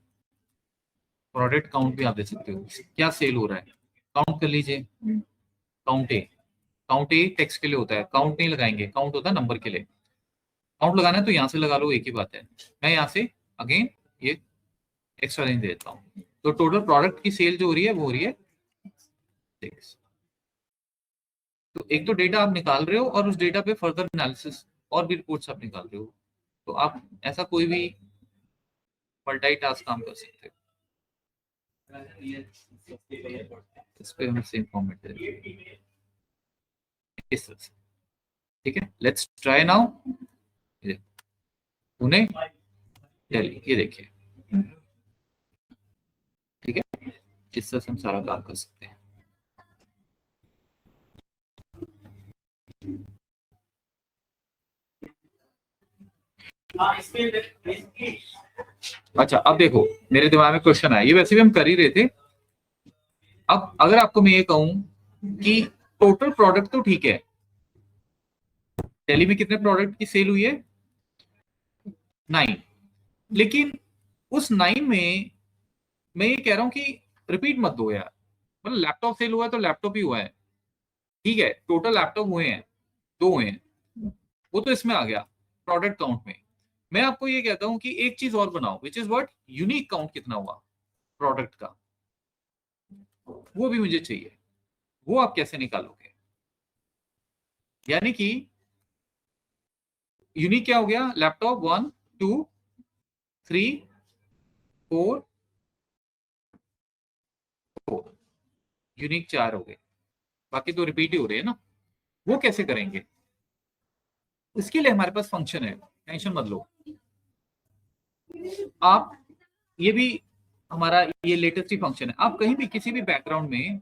[SPEAKER 1] प्रोडक्ट काउंट भी आप दे सकते हो, क्या सेल हो रहा है काउंट कर लीजिए। काउंट ए, काउंट ए टेक्स्ट के लिए होता है, काउंट नहीं लगाएंगे, काउंट होता है नंबर के लिए। काउंट लगाना है तो यहाँ से लगा लो, एक ही बात है। मैं यहाँ से अगेन ये एक्स्ट्रा रेंज दे देता हूँ। तो टोटल प्रोडक्ट की सेल जो हो रही है वो हो रही है 6। तो एक तो डेटा आप निकाल रहे हो और उस डेटा पे फर्दर एनालिसिस और भी रिपोर्ट्स आप निकाल रहे हो। तो आप ऐसा कोई भी मल्टी टास्क काम कर सकते हो। इस पे हम सेम फॉर्मेट दे रहे हैं इस तरह से, ठीक है। Let's try now. Pune, Delhi, ये देखिए, ठीक है। इस तरह से हम सारा काम कर सकते हैं। अच्छा, अब देखो मेरे दिमाग में क्वेश्चन आया, ये वैसे भी हम कर ही रहे थे। अब अगर आपको मैं ये कहूं कि टोटल प्रोडक्ट तो ठीक है, दिल्ली में कितने प्रोडक्ट की सेल हुई है, 9, लेकिन उस 9 में मैं ये कह रहा हूं कि रिपीट मत दो यार। मतलब लैपटॉप सेल हुआ है तो लैपटॉप ही हुआ है, ठीक है, टोटल लैपटॉप हुए हैं, 2 हुए हैं, वो तो इसमें आ गया प्रोडक्ट काउंट में। मैं आपको ये कहता हूं कि एक चीज और बनाओ, which is what, unique count कितना हुआ प्रोडक्ट का, वो भी मुझे चाहिए। वो आप कैसे निकालोगे, यानी कि यूनिक क्या हो गया, लैपटॉप 1 2 3 4 4, यूनिक 4 हो गए, बाकी तो रिपीट ही हो रहे हैं ना। वो कैसे करेंगे, इसके लिए हमारे पास फंक्शन है, टेंशन मत लो आप। ये भी हमारा ये लेटेस्ट ही फंक्शन है। आप कहीं भी किसी भी बैकग्राउंड में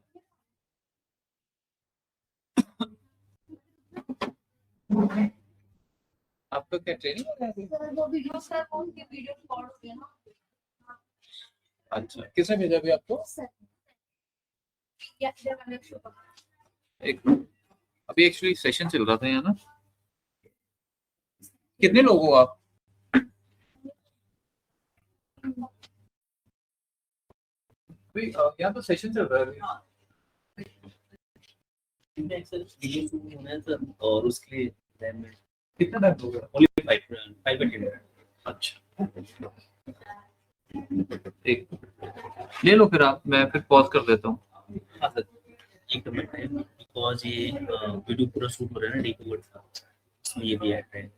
[SPEAKER 1] आपका क्या ट्रेनिंग हो रहा है अभी?
[SPEAKER 2] वो वीडियो सर कौन की वीडियो रिकॉर्ड हो गया ना।
[SPEAKER 1] अच्छा, किसने भेजा अभी आपको? एक अभी एक्चुअली सेशन चल रहा था यहाँ ना। कितने लोग हो आप? अभी यहाँ तो सेशन चल रहा है अभी।
[SPEAKER 3] और उसके लिए
[SPEAKER 1] कितना टाइम हो गया?
[SPEAKER 3] only 5 minutes.
[SPEAKER 1] अच्छा, एक ले लो फिर आप, मैं फिर पॉज कर देता हूँ।
[SPEAKER 3] हाँ सर, एक मिनट है बिकॉज ये वीडियो पूरा शूट हो रहा है ना, डे इसमें ये भी ऐड है।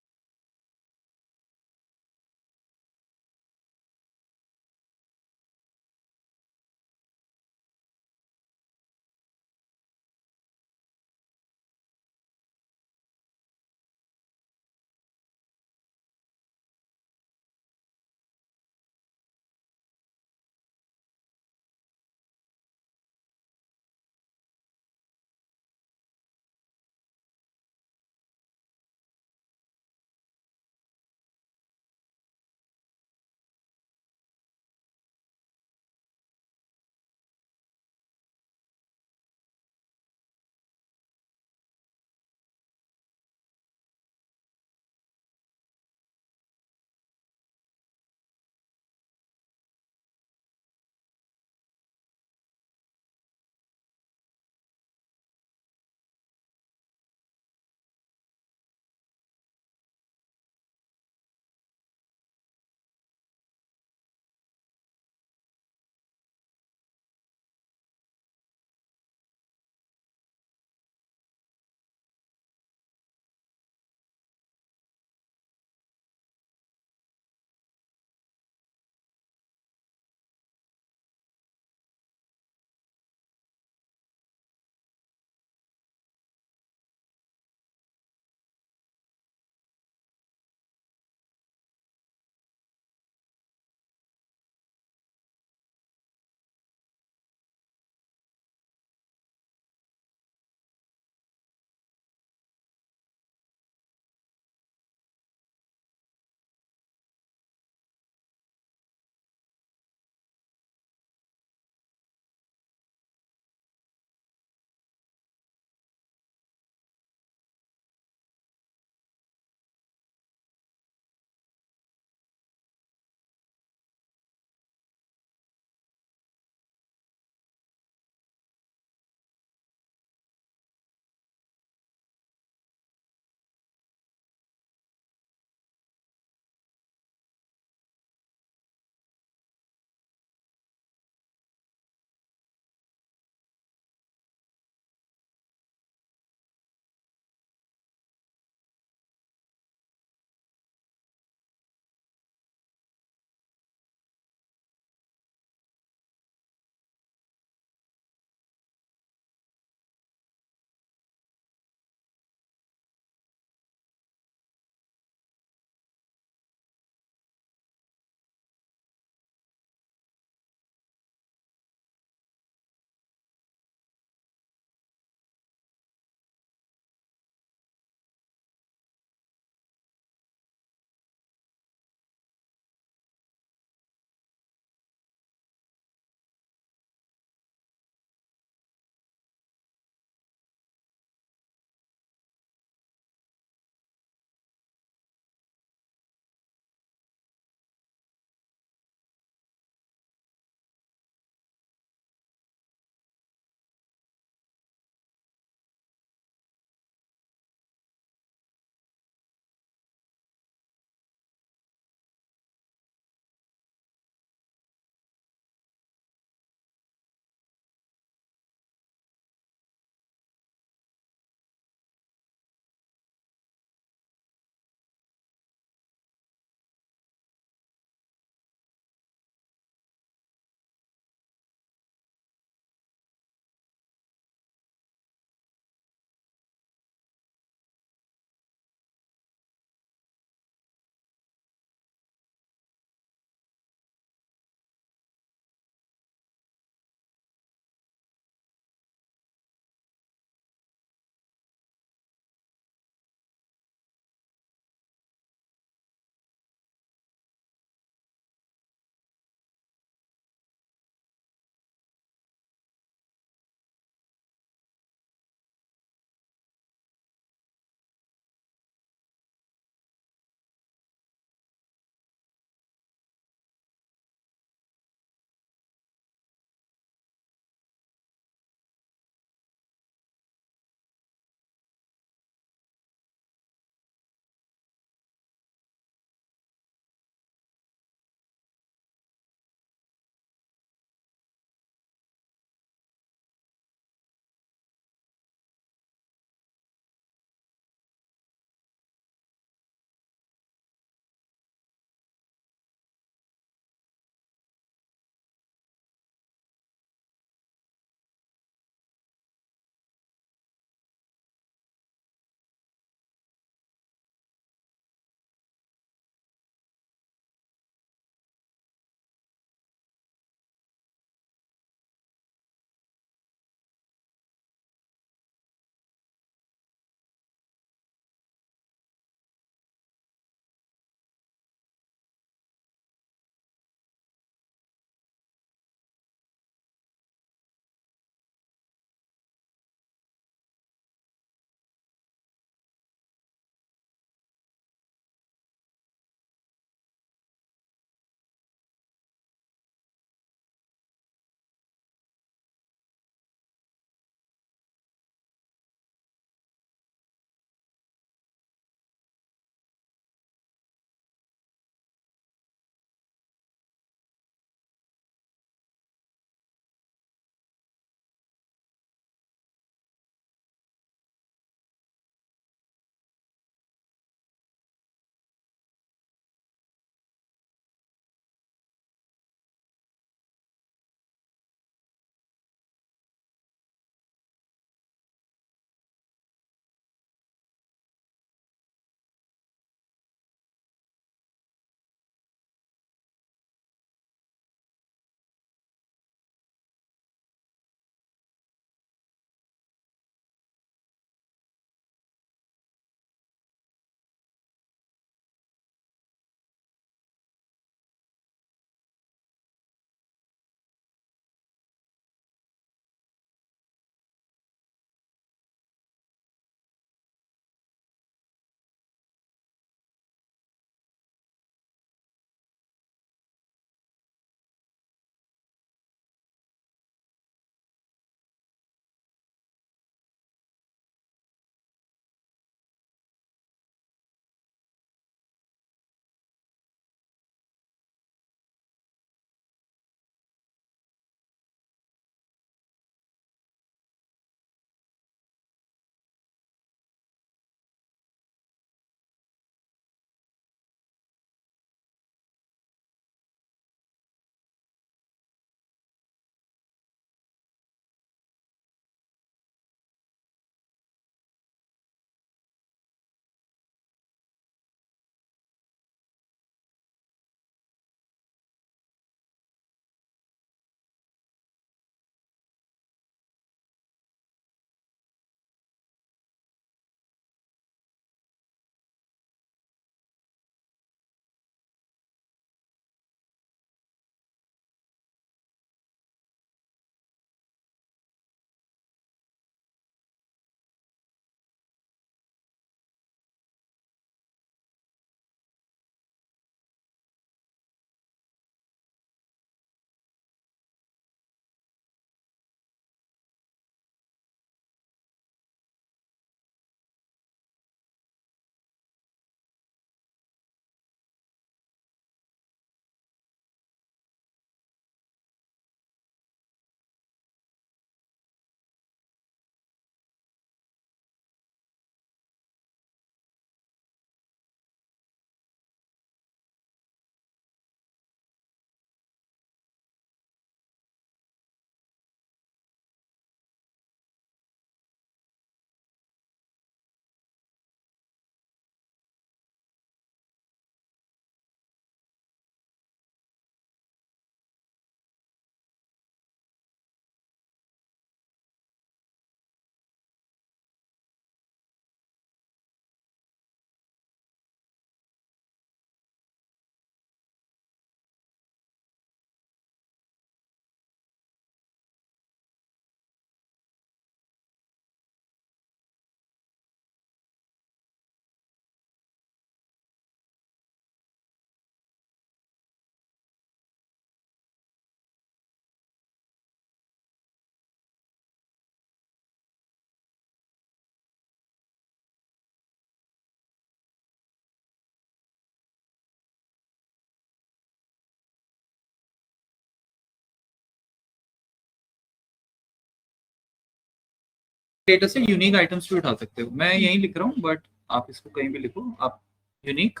[SPEAKER 1] डेटा से यूनिक आइटम्स भी उठा सकते हो। मैं यहीं लिख रहा हूँ बट आप इसको कहीं भी लिखो, आप यूनिक,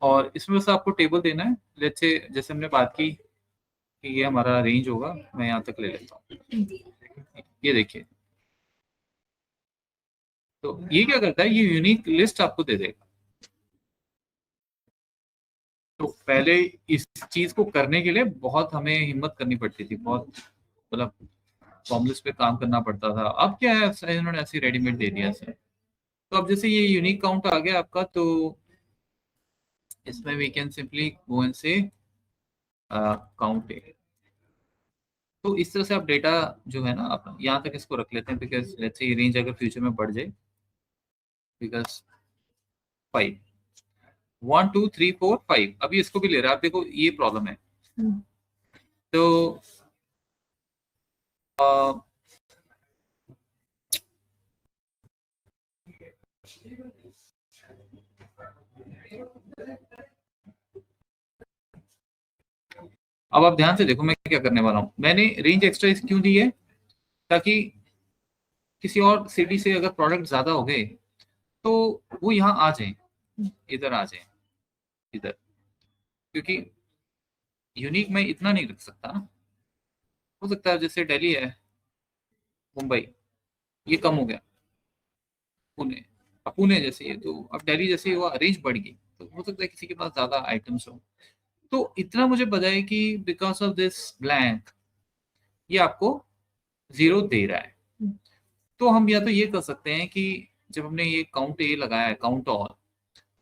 [SPEAKER 1] और इसमें बस आपको टेबल देना है। लेट्स से जैसे हमने बात की कि ये हमारा रेंज होगा, मैं यहाँ तक ले लेता हूँ, ये देखिए। तो ये क्या करता है, ये यूनिक लिस्ट आपको दे देगा। तो पहले इस चीज को करने के लिए बहुत हमें हिम्मत करनी पड़ती थी, बहुत मतलब फॉर्मुलेस पे काम करना पड़ता था। अब क्या है, इन्होंने ऐसे रेडीमेड दे दिया सर। तो अब जैसे ये यूनिक काउंट आ गया आपका, तो इसमें we can simply go and say count है। तो इस तरह से आप डेटा जो है ना, आप यहाँ तक इसको रख लेते हैं, बिकॉज लेट्स से ये रेंज अगर फ्यूचर में बढ़ जाए, बिकॉज 5 1 2 3 4 5, अभी इसको भी ले रहा है। आप देखो ये प्रॉब्लम है। तो अब आप ध्यान से देखो मैं क्या करने वाला हूँ। मैंने रेंज एक्स्ट्रा क्यों दी है, ताकि किसी और सिटी से अगर प्रोडक्ट ज्यादा हो गए तो वो यहाँ आ जाए, इधर आ जाए इधर, क्योंकि यूनिक मैं इतना नहीं रख सकता ना। हो सकता है जैसे दिल्ली है, मुंबई, ये कम हो गया, पुणे, अब पुणे जैसे ये, तो अब दिल्ली जैसे वो रेंज बढ़ गई, तो हो सकता है किसी के पास ज्यादा आइटम्स हो। तो इतना मुझे पता है कि बिकॉज ऑफ दिस ब्लैंक ये आपको 0 दे रहा है। तो हम या तो ये कर सकते हैं कि जब हमने ये काउंट ए लगाया है, काउंट ऑल,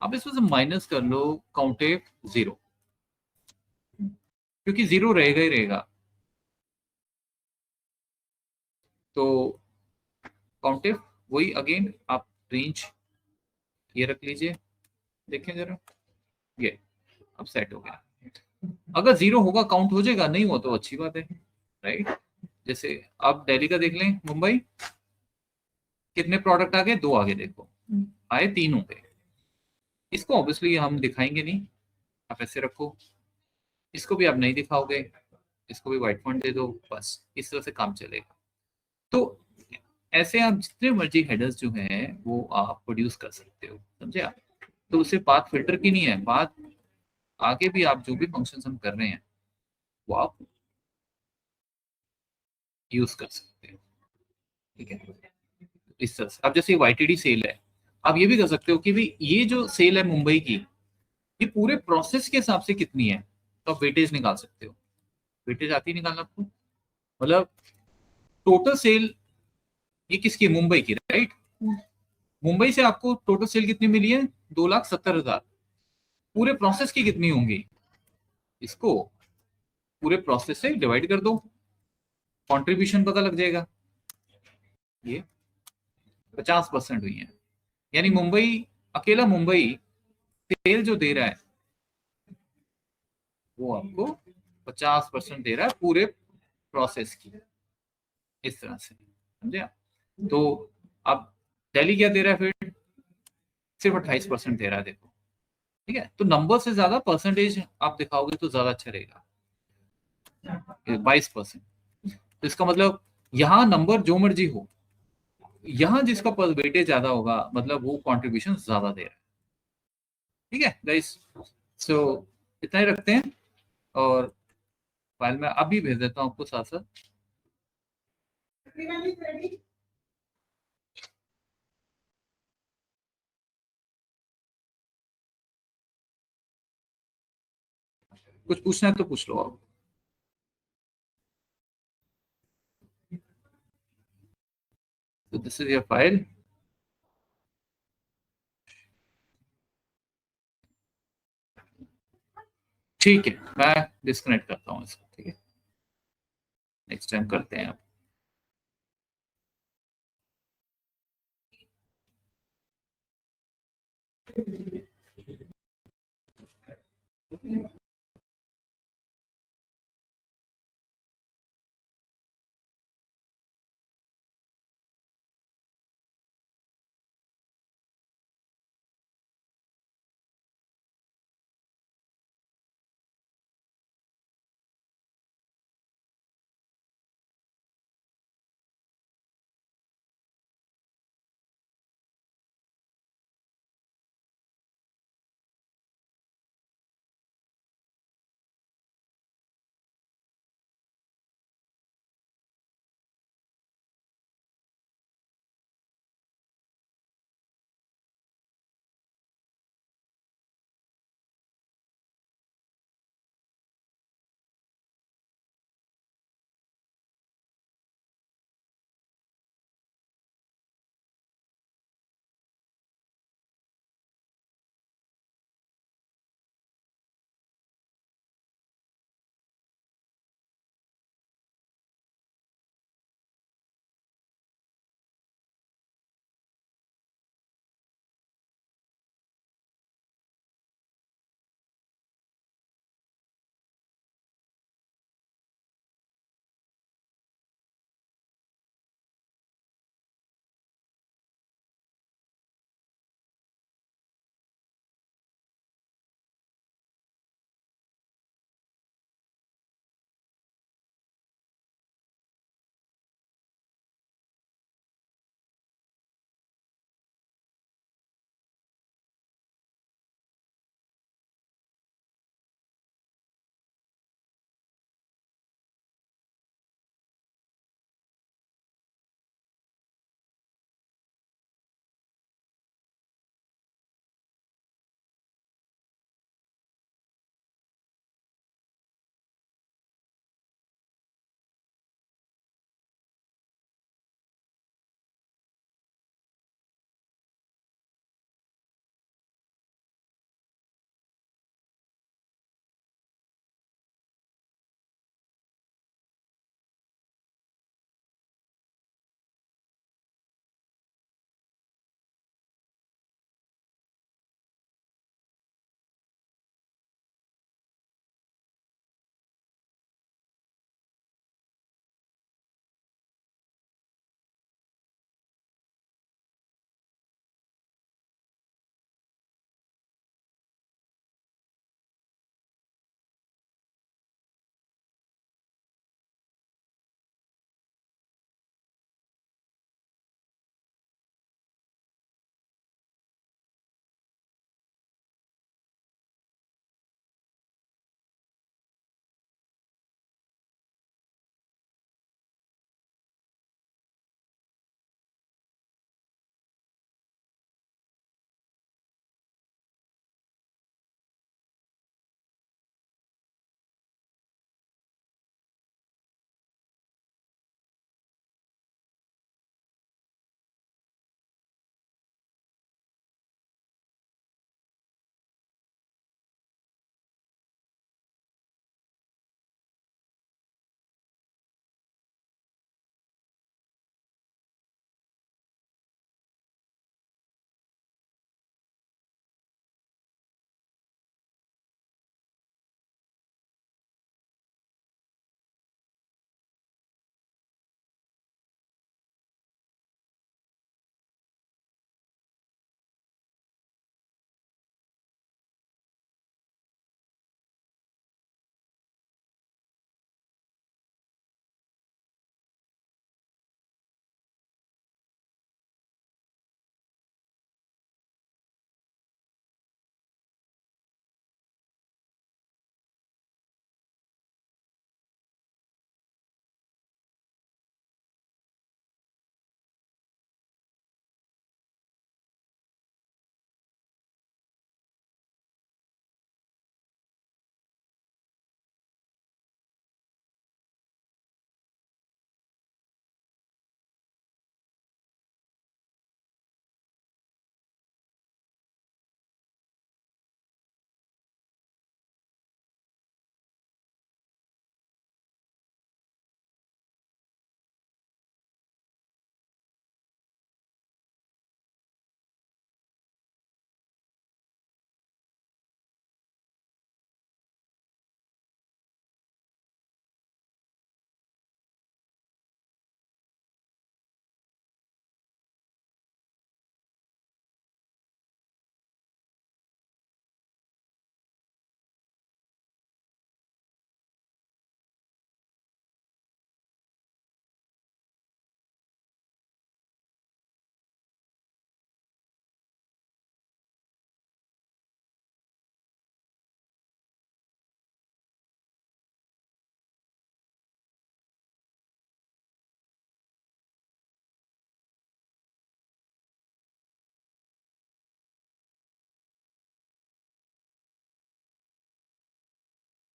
[SPEAKER 1] अब इसमें से माइनस कर लो काउंट ए 0, क्योंकि 0 रहेगा ही रहेगा। तो काउंट ए वही अगेन आप रेंज ये रख लीजिए, देखें जरा, ये अब सेट हो गया। अगर 0 होगा काउंट हो जाएगा, नहीं हो तो अच्छी बात है, राइट। जैसे आप दिल्ली का देख लें, मुंबई कितने प्रोडक्ट आ गए, 2 आगे देखो, आए 3 हो गए। इसको ऑब्वियसली हम दिखाएंगे नहीं, आप ऐसे रखो। इसको भी आप नहीं दिखाओगे, इसको भी व्हाइट फॉन्ट दे दो, बस इस तरह से काम चलेगा। तो ऐसे आप जितने मर्जी हेडर्स जो हैं वो आप प्रोड्यूस कर सकते हो, समझे आप। तो उससे बात फिल्टर की नहीं है, बात आगे भी आप जो भी फंक्शंस हम कर रहे हैं वो आप यूज कर सकते हो, ठीक है। इस तरह से अब जैसे वाईटीडी सेल है, आप ये भी कर सकते हो कि भाई ये जो सेल है मुंबई की, ये पूरे प्रोसेस के हिसाब से कितनी है, तो आप वेटेज निकाल सकते हो। वेटेज आती है निकालना आपको, मतलब टोटल सेल ये किसकी है, मुंबई की, राइट। मुंबई से आपको टोटल सेल कितनी मिली है, 2,70,000। पूरे प्रोसेस की कितनी होंगी, इसको पूरे प्रोसेस से डिवाइड कर दो, कंट्रीब्यूशन पता लग जाएगा। ये 50% हुई है, यानी मुंबई, अकेला मुंबई सेल जो दे रहा है वो आपको 50% दे रहा है पूरे प्रोसेस की, इस तरह से, समझे आप? तो अब दिल्ली क्या दे रहा है फिर, सिर्फ 28% दे रहा है, देखो, ठीक है। तो नंबर से ज्यादा परसेंटेज आप दिखाओगे तो ज्यादा अच्छा रहेगा, 22%। तो इसका मतलब यहाँ नंबर जो मर्जी हो, यहाँ जिसका वेटेज ज्यादा होगा मतलब वो कंट्रीब्यूशन ज्यादा दे रहा है, ठीक है गाइस। सो इतना ही रखते हैं, और फाइल में अभी भेज देता हूँ आपको साथ साथ। कुछ पूछना है तो पूछ लो आप। तो दिस इज योर फाइल। ठीक है, मैं डिस्कनेक्ट करता हूँ इसको, ठीक है, नेक्स्ट टाइम करते हैं आप।